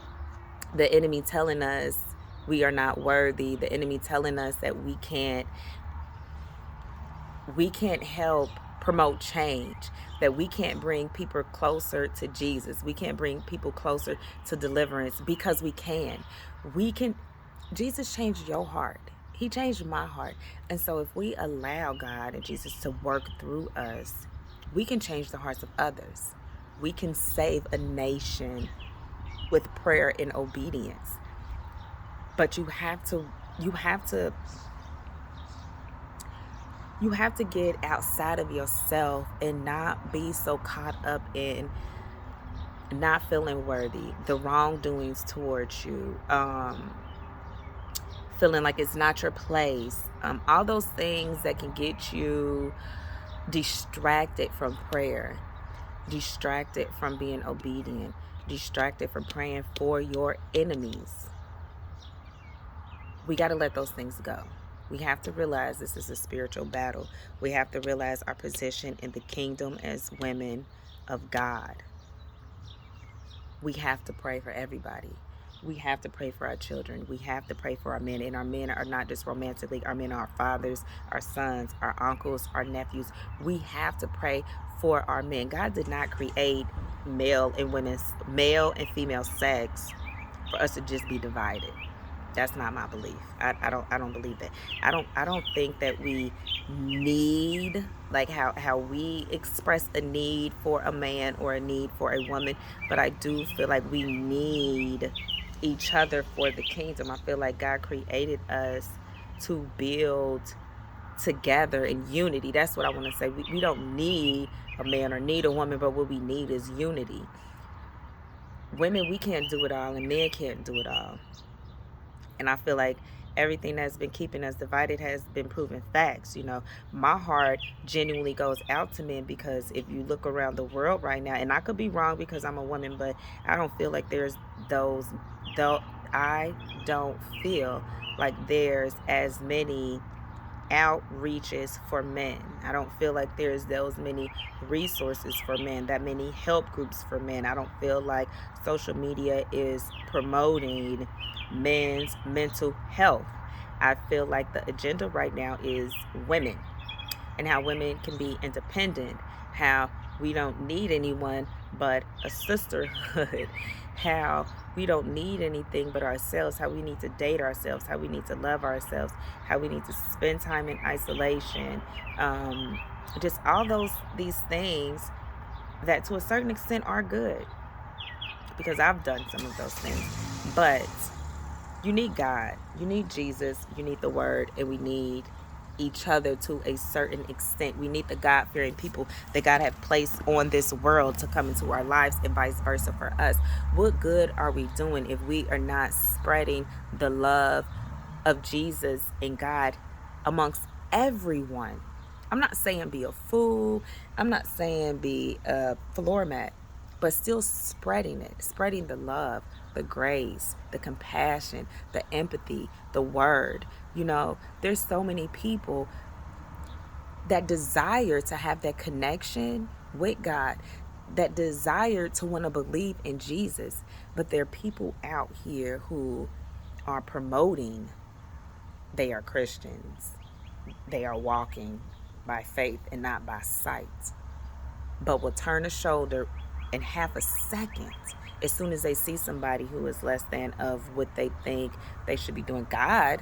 the enemy telling us we are not worthy, the enemy telling us that we can't help promote change, that we can't bring people closer to Jesus. We can't bring people closer to deliverance, because we can. Jesus changed your heart. He changed my heart. And so if we allow God and Jesus to work through us, we can change the hearts of others. We can save a nation with prayer and obedience. But you have to get outside of yourself and not be so caught up in not feeling worthy, the wrongdoings towards you, feeling like it's not your place, all those things that can get you distracted from prayer, distracted from being obedient, distracted from praying for your enemies. We got to let those things go. We have to realize this is a spiritual battle. We have to realize our position in the kingdom as women of God. We have to pray for everybody. We have to pray for our children. We have to pray for our men. And our men are not just romantically. Our men are our fathers, our sons, our uncles, our nephews. We have to pray for our men. God did not create male and female sex for us to just be divided. That's not my belief. I don't believe that. I don't think that we need, like how we express a need for a man or a need for a woman, but I do feel like we need each other for the kingdom. I feel like God created us to build together in unity. That's what I want to say. We don't need a man or need a woman, but what we need is unity. Women, we can't do it all, and men can't do it all. And I feel like everything that's been keeping us divided has been proven facts. You know, my heart genuinely goes out to men, because if you look around the world right now, and I could be wrong because I'm a woman, but I don't feel like there's I don't feel like there's as many outreaches for men. I don't feel like there's those many resources for men, that many help groups for men. I don't feel like social media is promoting men's mental health. I feel like the agenda right now is women and how women can be independent, how we don't need anyone but a sisterhood, how we don't need anything but ourselves, how we need to date ourselves, how we need to love ourselves, how we need to spend time in isolation, just all these things that to a certain extent are good, because I've done some of those things. But you need God, you need Jesus, you need the word, and we need each other to a certain extent. We need the God-fearing people that God has placed on this world to come into our lives, and vice versa for us. What good are we doing if we are not spreading the love of Jesus and God amongst everyone? I'm not saying be a fool. I'm not saying be a floor mat, but still spreading it, spreading the love, the grace, the compassion, the empathy, the word. You know, there's so many people that desire to have that connection with God, that desire to want to believe in Jesus, but there are people out here who are promoting they are Christians. They are walking by faith and not by sight, but will turn a shoulder in half a second as soon as they see somebody who is less than of what they think they should be doing. God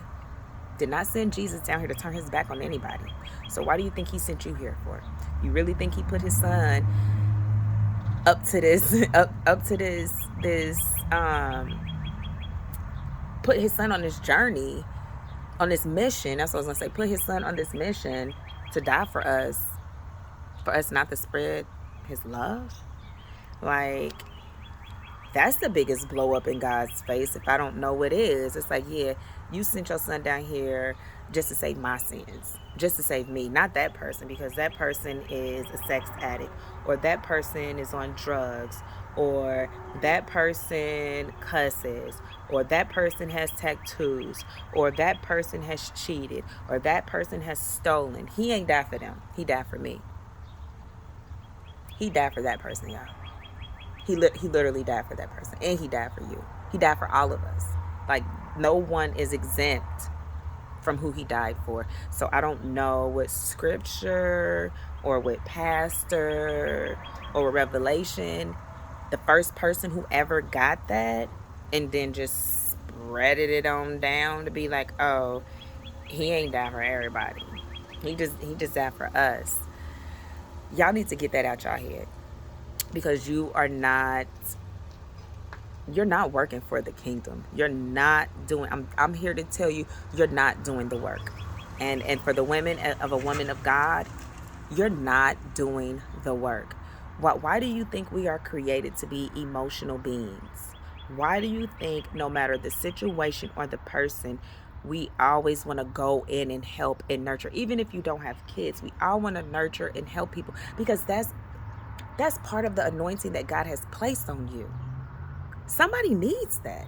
did not send Jesus down here to turn his back on anybody. So why do you think he sent you here for? You really think he put his son up to this put his son on this journey, on this mission? That's what I was gonna say. Put his son on this mission to die for us not to spread his love? Like, that's the biggest blow up in God's face. If I don't know what is, it's like, yeah, you sent your son down here just to save my sins, just to save me, not that person, because that person is a sex addict, or that person is on drugs, or that person cusses, or that person has tattoos, or that person has cheated, or that person has stolen. He ain't died for them. He died for me. He died for that person, y'all. He literally died for that person, and he died for you. He died for all of us. Like, no one is exempt from who he died for. So I don't know what scripture or what pastor or revelation, the first person who ever got that and then just spreaded it on down to be like, oh, he ain't died for everybody. He just died for us. Y'all need to get that out y'all head, because you're not working for the kingdom. You're not doing, I'm here to tell you, you're not doing the work. And for the women of a woman of God, you're not doing the work. Why do you think we are created to be emotional beings? Why do you think no matter the situation or the person, we always want to go in and help and nurture? Even if you don't have kids, we all want to nurture and help people, because that's part of the anointing that God has placed on you. Somebody needs that.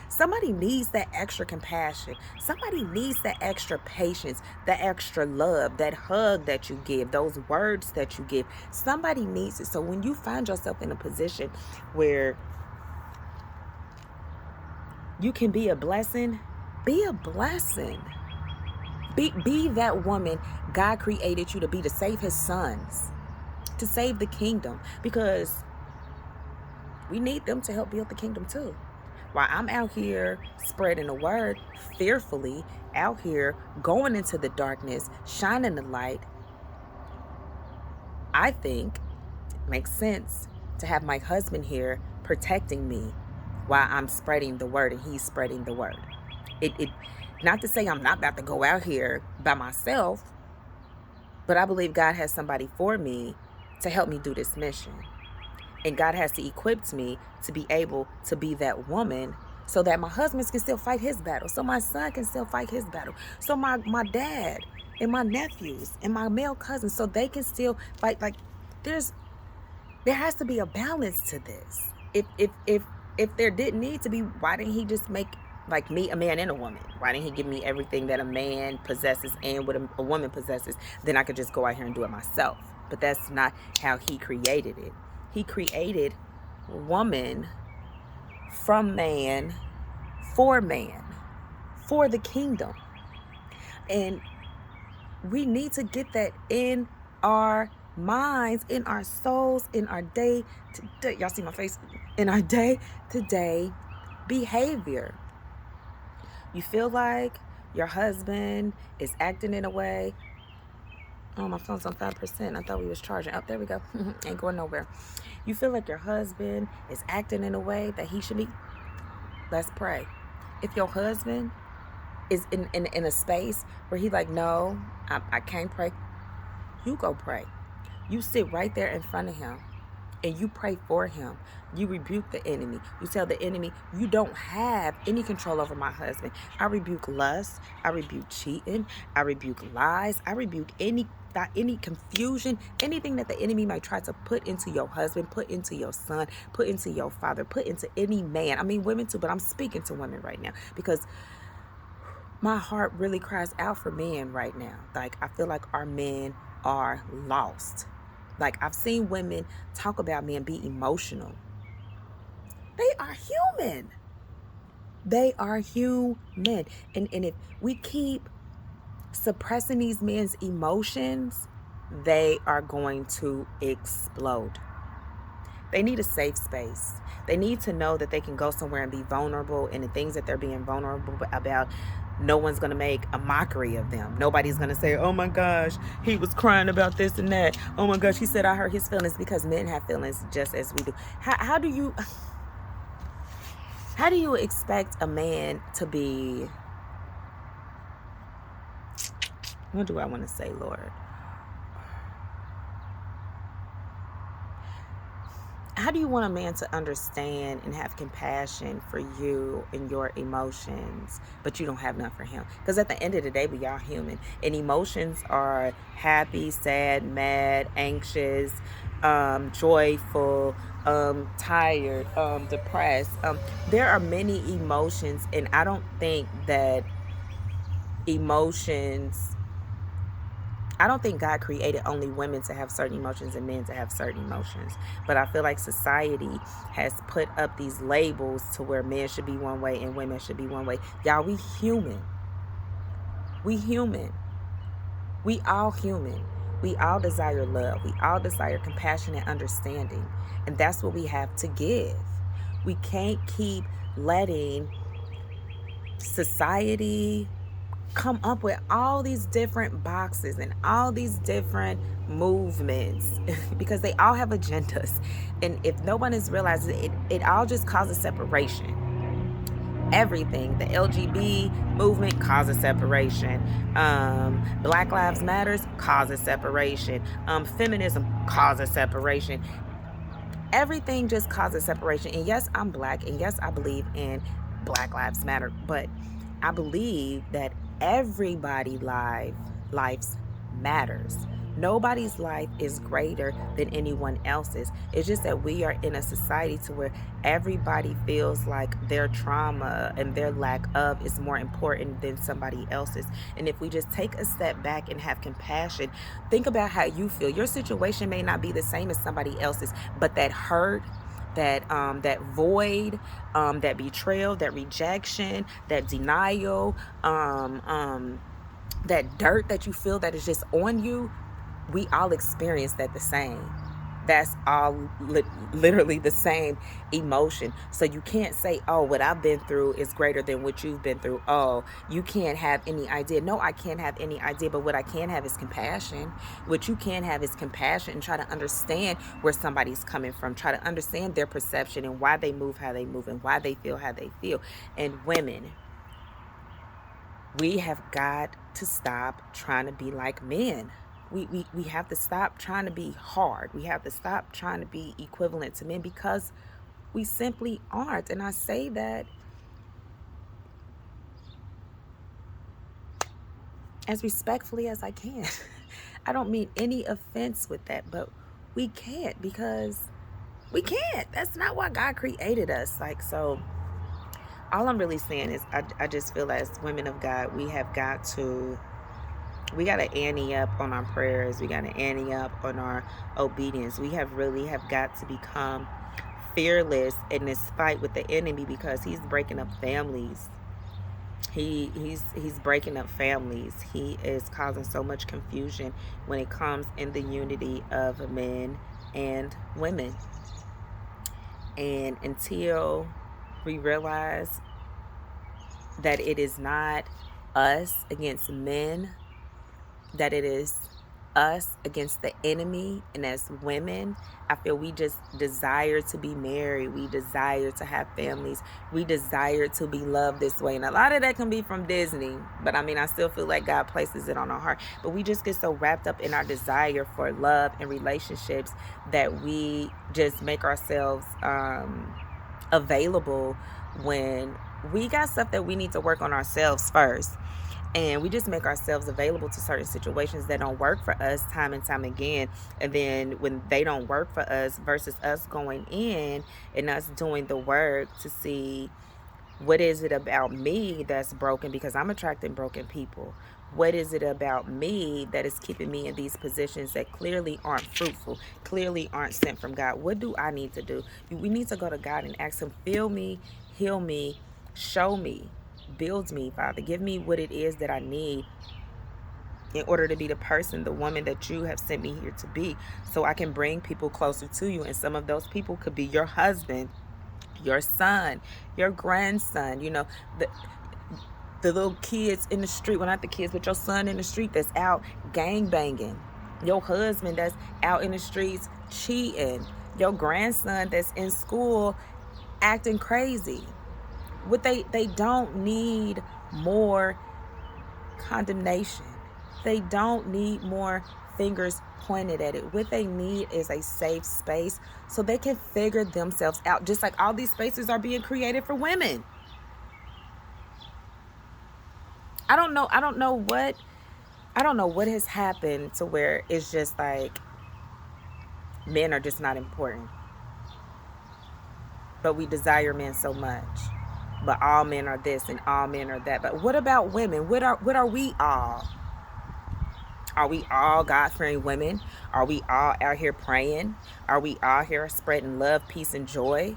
Somebody needs that extra compassion. Somebody needs that extra patience, that extra love, that hug that you give, those words that you give. Somebody needs it. So when you find yourself in a position where you can be a blessing, be a blessing. Be that woman God created you to be, to save his sons, to save the kingdom, because we need them to help build the kingdom too. While I'm out here spreading the word, fearfully out here going into the darkness, shining the light, I think it makes sense to have my husband here protecting me while I'm spreading the word and he's spreading the word. It not to say I'm not about to go out here by myself, but I believe God has somebody for me to help me do this mission. And God has to equip me to be able to be that woman, so that my husband can still fight his battle, so my son can still fight his battle, so my dad and my nephews and my male cousins, so they can still fight. Like, there has to be a balance to this. If there didn't need to be, why didn't he just make Like me, a man and a woman. Why didn't he give me everything that a man possesses and what a woman possesses? Then I could just go out here and do it myself. But that's not how he created it. He created woman from man, for the kingdom. And we need to get that in our minds, in our souls, in our day to day. Y'all see my face? In our day to day behavior. You feel like your husband is acting in a way. Oh, my phone's on 5%. I thought we was charging. Oh, there we go. Ain't going nowhere. You feel like your husband is acting in a way that he should be. Let's pray. If your husband is in a space where he like, no, I can't pray, you go pray. You sit right there in front of him and you pray for him. You rebuke the enemy. You tell the enemy, you don't have any control over my husband. I rebuke lust. I rebuke cheating. I rebuke lies. I rebuke any confusion, anything that the enemy might try to put into your husband, put into your son, put into your father, put into any man. I mean, women too, but I'm speaking to women right now because my heart really cries out for men right now. Like, I feel like our men are lost. Like, I've seen women talk about men be emotional. They are human. They are human. And if we keep suppressing these men's emotions, they are going to explode. They need a safe space. They need to know that they can go somewhere and be vulnerable, and the things that they're being vulnerable about, no one's going to make a mockery of them. Nobody's going to say, oh my gosh, he was crying about this and that. Oh my gosh, he said I hurt his feelings, because men have feelings just as we do. How do you expect a man to be, what do I want to say, Lord? How do you want a man to understand and have compassion for you and your emotions, but you don't have none for him? Because at the end of the day, we are human. And emotions are happy, sad, mad, anxious, joyful, tired, depressed. There are many emotions, and I don't think that I don't think God created only women to have certain emotions and men to have certain emotions. But I feel like society has put up these labels to where men should be one way and women should be one way. Y'all, we human. We human. We all human. We all desire love. We all desire compassion and understanding. And that's what we have to give. We can't keep letting society come up with all these different boxes and all these different movements because they all have agendas. And if no one is realizing it, it all just causes separation. Everything, the LGBT movement causes separation. Black Lives Matters causes separation. Feminism causes separation. Everything just causes separation. And yes, I'm black, and yes, I believe in Black Lives Matter, but I believe that everybody's lives matters. Nobody's life is greater than anyone else's. It's just that we are in a society to where everybody feels like their trauma and their lack of is more important than somebody else's. And if we just take a step back and have compassion, think about how you feel. Your situation may not be the same as somebody else's, but that hurt, that void, that betrayal, that rejection, that denial, that dirt that you feel that is just on you, we all experience that the same. That's all literally the same emotion. So you can't say, oh, what I've been through is greater than what you've been through. Oh, you can't have any idea. No, I can't have any idea. But what I can have is compassion. What you can have is compassion, and try to understand where somebody's coming from. Try to understand their perception and why they move how they move and why they feel how they feel. And women, we have got to stop trying to be like men. We have to stop trying to be hard. We have to stop trying to be equivalent to men, because we simply aren't. And I say that as respectfully as I can. I don't mean any offense with that, but we can't, because we can't. That's not why God created us. Like, so all I'm really saying is I just feel as women of God, we got to ante up on our prayers. We got to ante up on our obedience. We have got to become fearless in this fight with the enemy, because he's breaking up families. He's breaking up families. He is causing so much confusion when it comes in the unity of men and women. And until we realize that it is not us against men, that it is us against the enemy, and as women, I feel we just desire to be married. We desire to have families. We desire to be loved this way. And a lot of that can be from Disney, but I mean, I still feel like God places it on our heart. But we just get so wrapped up in our desire for love and relationships that we just make ourselves available when we got stuff that we need to work on ourselves first. And we just make ourselves available to certain situations that don't work for us time and time again. And then when they don't work for us, versus us going in and us doing the work to see what is it about me that's broken, because I'm attracting broken people. What is it about me that is keeping me in these positions that clearly aren't fruitful, clearly aren't sent from God? What do I need to do? We need to go to God and ask him, fill me, heal me, show me, build me, Father. Give me what it is that I need in order to be the person, the woman that you have sent me here to be, so I can bring people closer to you. And some of those people could be your husband, your son, your grandson, the little kids in the street, well, not the kids, but your son in the street that's out gang banging, your husband that's out in the streets cheating, your grandson that's in school acting crazy. What they don't need more condemnation. They don't need more fingers pointed at it. What they need is a safe space so they can figure themselves out, just like all these spaces are being created for women. I don't know what has happened to where it's just like men are just not important. But we desire men so much. But all men are this and all men are that. But what about women? What are we all? Are we all God-fearing women? Are we all out here praying? Are we all here spreading love, peace, and joy?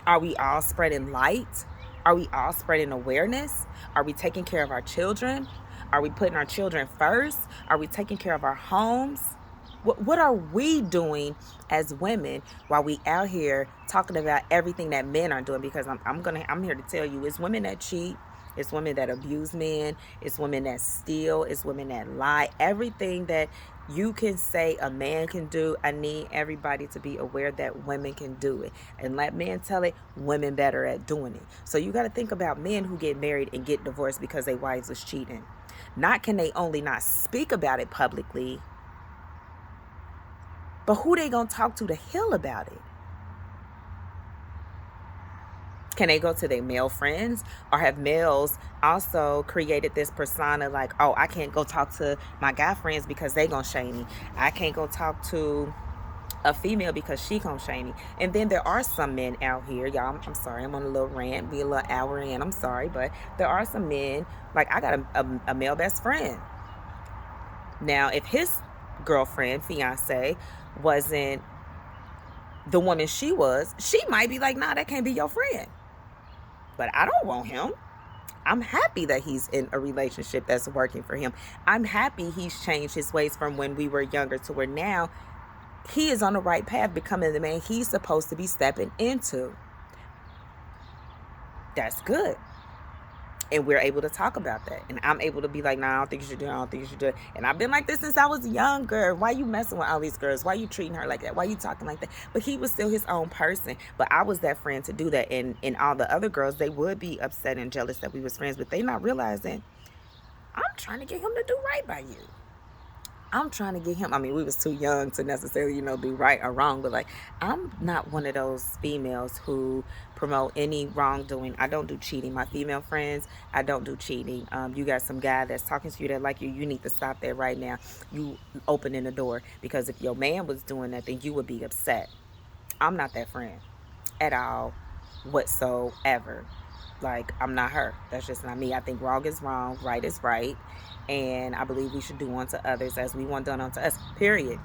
Are we all spreading light? Are we all spreading awareness? Are we taking care of our children? Are we putting our children first? Are we taking care of our homes? What are we doing as women while we out here talking about everything that men are doing? Because I'm here to tell you, it's women that cheat, it's women that abuse men, it's women that steal, it's women that lie. Everything that you can say a man can do, I need everybody to be aware that women can do it. And let men tell it, women better at doing it. So you got to think about men who get married and get divorced because their wives was cheating. Not can they only not speak about it publicly, but who they gonna talk to heal about it? Can they go to their male friends, or have males also created this persona like, oh, I can't go talk to my guy friends because they gonna shame me. I can't go talk to a female because she gonna shame me. And then there are some men out here, y'all, I'm sorry, I'm on a little rant, be a little hour in, I'm sorry, but there are some men, like I got a male best friend. Now, if his girlfriend, fiance, wasn't the woman she was, she might be like, nah, that can't be your friend. But I don't want him. I'm happy that he's in a relationship that's working for him. I'm happy he's changed his ways from when we were younger to where now he is on the right path, becoming the man he's supposed to be stepping into. That's good. And we're able to talk about that. And I'm able to be like, nah, I don't think you should do it. I don't think you should do it. And I've been like this since I was younger. Why you messing with all these girls? Why you treating her like that? Why you talking like that? But he was still his own person. But I was that friend to do that. And all the other girls, they would be upset and jealous that we was friends. But they not realizing, I'm trying to get him to do right by you. I'm trying to get him. I mean, we was too young to necessarily, do right or wrong. But like, I'm not one of those females who promote any wrongdoing. I don't do cheating. My female friends, I don't do cheating. You got some guy that's talking to you that like you. You need to stop that right now. You opening the door, because if your man was doing that, then you would be upset. I'm not that friend at all. whatsoever. Like, I'm not her. That's just not me. I think wrong is wrong, right is right. And I believe we should do unto others as we want done unto us, period.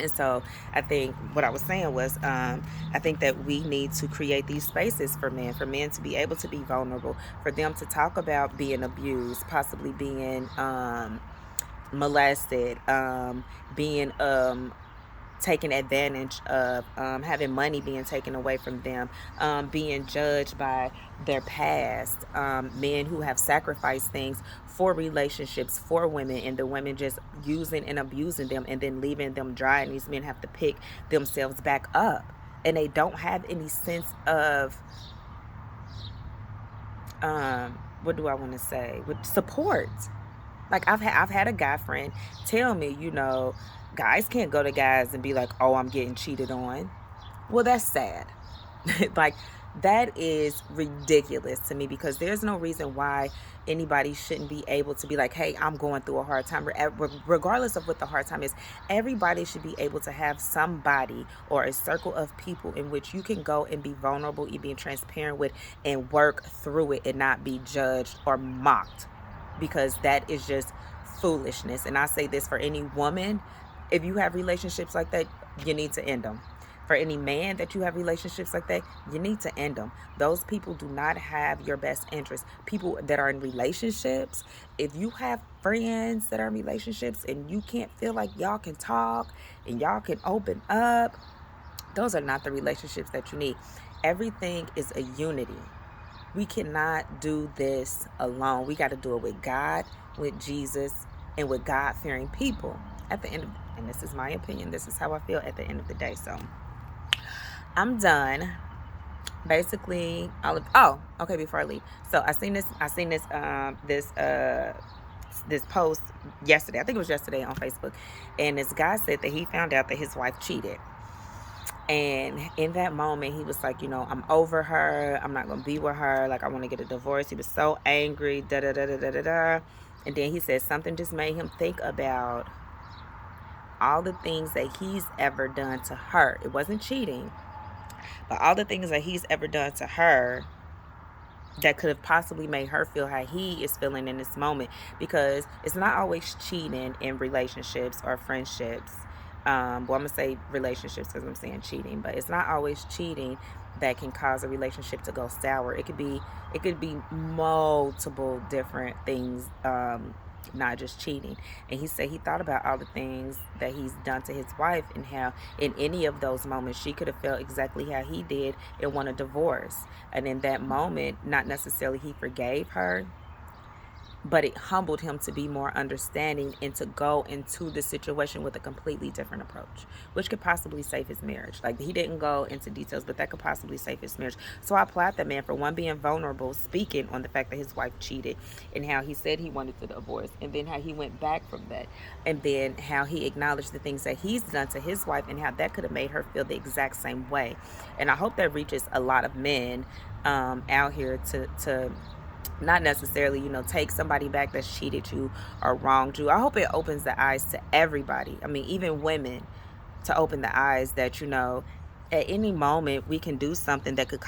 And so I think what I was saying was, I think that we need to create these spaces for men to be able to be vulnerable, for them to talk about being abused, possibly being molested, being taken advantage of, having money being taken away from them, being judged by their past, men who have sacrificed things for relationships for women, and the women just using and abusing them and then leaving them dry, and these men have to pick themselves back up, and they don't have any sense of what do I want to say, with support. Like, I've had a guy friend tell me, guys can't go to guys and be like, oh, I'm getting cheated on. Well, that's sad. Like, that is ridiculous to me, because there's no reason why anybody shouldn't be able to be like, hey, I'm going through a hard time. Regardless of what the hard time is, everybody should be able to have somebody or a circle of people in which you can go and be vulnerable, you being transparent with, and work through it and not be judged or mocked, because that is just foolishness. And I say this for any woman: if you have relationships like that, you need to end them. For any man that you have relationships like that, you need to end them. Those people do not have your best interest. People that are in relationships, if you have friends that are in relationships and you can't feel like y'all can talk and y'all can open up, those are not the relationships that you need. Everything is a unity. We cannot do this alone. We got to do it with God, with Jesus, and with God-fearing people. At the end of, and this is my opinion, this is how I feel at the end of the day. So I'm done. Basically, okay, before I leave. So I seen this post yesterday. I think it was yesterday on Facebook. And this guy said that he found out that his wife cheated. And in that moment, he was like, I'm over her. I'm not going to be with her. Like, I want to get a divorce. He was so angry, da da da da da da da. And then he said something just made him think about all the things that he's ever done to her. It wasn't cheating, but all the things that he's ever done to her that could have possibly made her feel how he is feeling in this moment. Because it's not always cheating in relationships or friendships. I'm going to say relationships because I'm saying cheating, but it's not always cheating that can cause a relationship to go sour. It could be multiple different things, not just cheating. And he said he thought about all the things that he's done to his wife, and how in any of those moments she could have felt exactly how he did and want a divorce. And in that moment, not necessarily he forgave her, but it humbled him to be more understanding and to go into the situation with a completely different approach, which could possibly save his marriage. Like, he didn't go into details, but that could possibly save his marriage. So I applaud that man for, one, being vulnerable, speaking on the fact that his wife cheated, and how he said he wanted to divorce, and then how he went back from that, and then how he acknowledged the things that he's done to his wife and how that could have made her feel the exact same way. And I hope that reaches a lot of men out here to not necessarily, take somebody back that's cheated you or wronged you. I hope it opens the eyes to everybody. I mean, even women, to open the eyes that, at any moment we can do something that could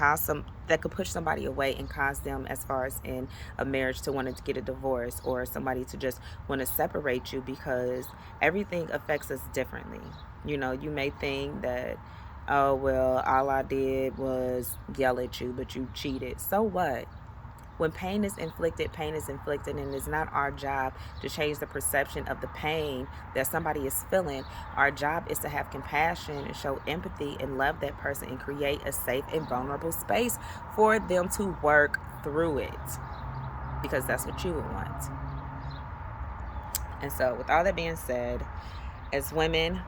push somebody away and cause them, as far as in a marriage, to want to get a divorce, or somebody to just want to separate you, because everything affects us differently. You may think that, oh, well, all I did was yell at you, but you cheated. So what? When pain is inflicted, and it's not our job to change the perception of the pain that somebody is feeling. Our job is to have compassion and show empathy and love that person, and create a safe and vulnerable space for them to work through it, because that's what you would want. And so, with all that being said, as women,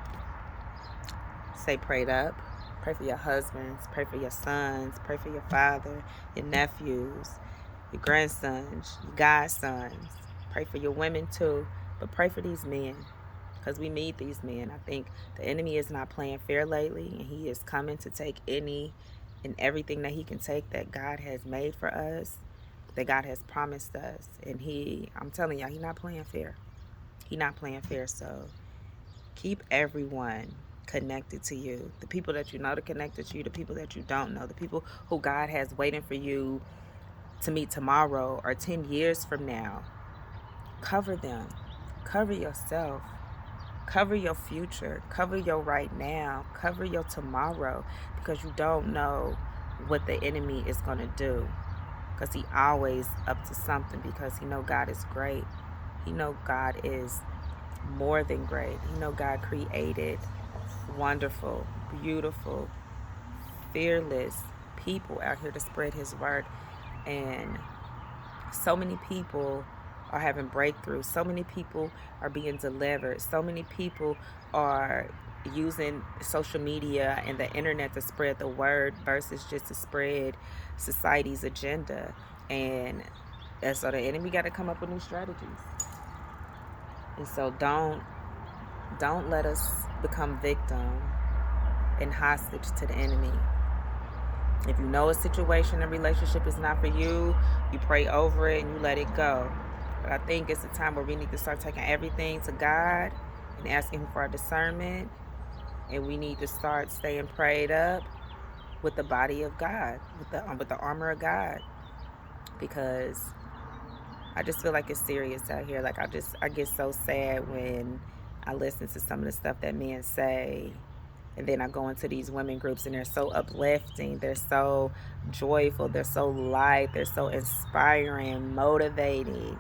stay prayed up. Pray for your husbands, pray for your sons, pray for your father, your nephews, your grandsons, your godsons. Pray for your women too, but pray for these men, because we need these men. I think the enemy is not playing fair lately, and he is coming to take any and everything that he can take that God has made for us, that God has promised us. And I'm telling y'all, he's not playing fair. He's not playing fair. So keep everyone connected to you, the people that you know that are connected to you, the people that you don't know, the people who God has waiting for you to meet tomorrow or 10 years from now. Cover them. Cover yourself. Cover your future. Cover your right now. Cover your tomorrow, because you don't know what the enemy is going to do, because he always up to something, because he know God is great. He know God is more than great. He know God created wonderful, beautiful, fearless people out here to spread his word. And so many people are having breakthroughs. So many people are being delivered. So many people are using social media and the internet to spread the word versus just to spread society's agenda. And so the enemy got to come up with new strategies. And so don't let us become victim and hostage to the enemy. If you know a situation, a relationship is not for you, you pray over it and you let it go. But I think it's a time where we need to start taking everything to God and asking him for our discernment. And we need to start staying prayed up with the body of God, with the armor of God. Because I just feel like it's serious out here. Like I get so sad when I listen to some of the stuff that men say. And then I go into these women groups and they're so uplifting, they're so joyful, they're so light, they're so inspiring, motivating.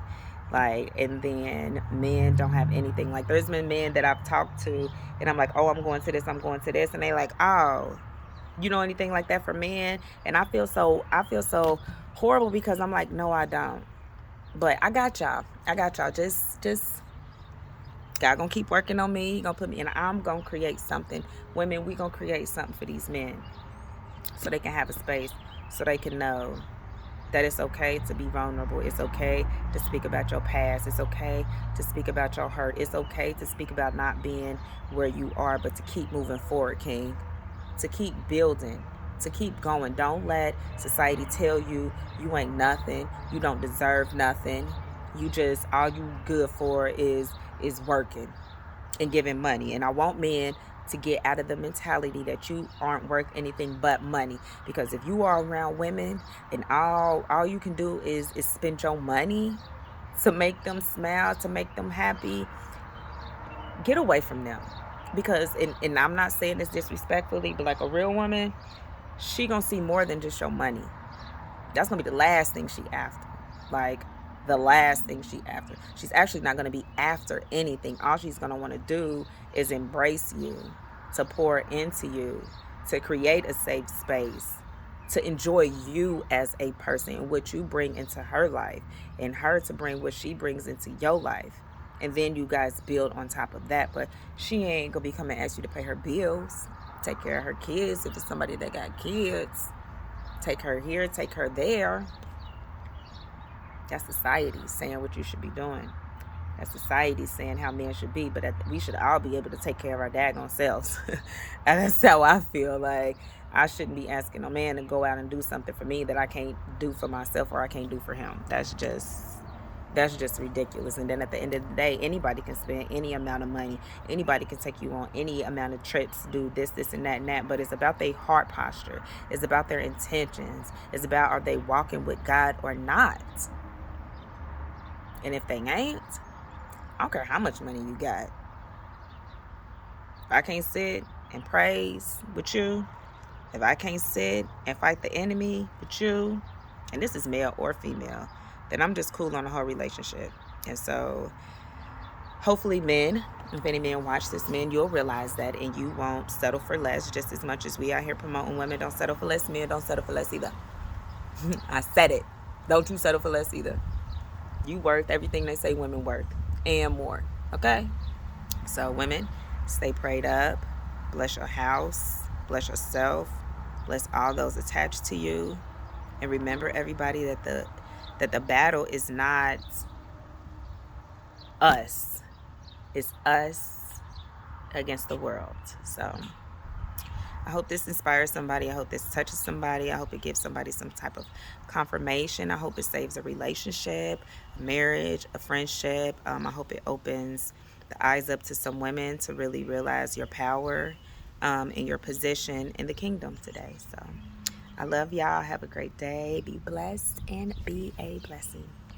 Like, and then men don't have anything. Like, there's been men that I've talked to and I'm like, oh, I'm going to this, I'm going to this. And they like, oh, you know anything like that for men? And I feel so horrible, because I'm like, no, I don't. But I got y'all. Just God gonna keep working on me. He gonna put me in. I'm gonna create something. Women, we gonna create something for these men, so they can have a space, so they can know that it's okay to be vulnerable. It's okay to speak about your past. It's okay to speak about your hurt. It's okay to speak about not being where you are, but to keep moving forward, King. To keep building. To keep going. Don't let society tell you you ain't nothing. You don't deserve nothing. You just, all you good for is working and giving money. And I want men to get out of the mentality that you aren't worth anything but money. Because if you are around women and all you can do is spend your money to make them smile, to make them happy, get away from them. Because and I'm not saying this disrespectfully, but like a real woman, she gonna see more than just your money. That's gonna be the last thing she after. Like, the last thing she after. She's actually not going to be after anything. All she's going to want to do is embrace you, to pour into you, to create a safe space, to enjoy you as a person and what you bring into her life, and her to bring what she brings into your life. And then you guys build on top of that. But she ain't going to be coming and ask you to pay her bills, take care of her kids. If it's somebody that got kids, take her here, take her there. That's society saying what you should be doing. That's society saying how men should be. But we should all be able to take care of our daggone selves. And that's how I feel. Like, I shouldn't be asking a man to go out and do something for me that I can't do for myself, or I can't do for him. That's just ridiculous. And then at the end of the day, anybody can spend any amount of money. Anybody can take you on any amount of trips, do this, and that. But it's about their heart posture. It's about their intentions. It's about, are they walking with God or not? And if they ain't, I don't care how much money you got. If I can't sit and praise with you, if I can't sit and fight the enemy with you, and this is male or female, then I'm just cool on the whole relationship. And so hopefully men, if any men watch this, men, you'll realize that, and you won't settle for less, just as much as we out here promoting women don't settle for less. Men don't settle for less either. I said it. Don't you settle for less either. You worth everything they say women worth, and more. Okay? So women, stay prayed up. Bless your house. Bless yourself. Bless all those attached to you. And remember, everybody, that the battle is not us. It's us against the world. So I hope this inspires somebody. I hope this touches somebody. I hope it gives somebody some type of confirmation. I hope it saves a relationship, a marriage, a friendship. I hope it opens the eyes up to some women to really realize your power in your position in the kingdom today. So I love y'all. Have a great day. Be blessed and be a blessing.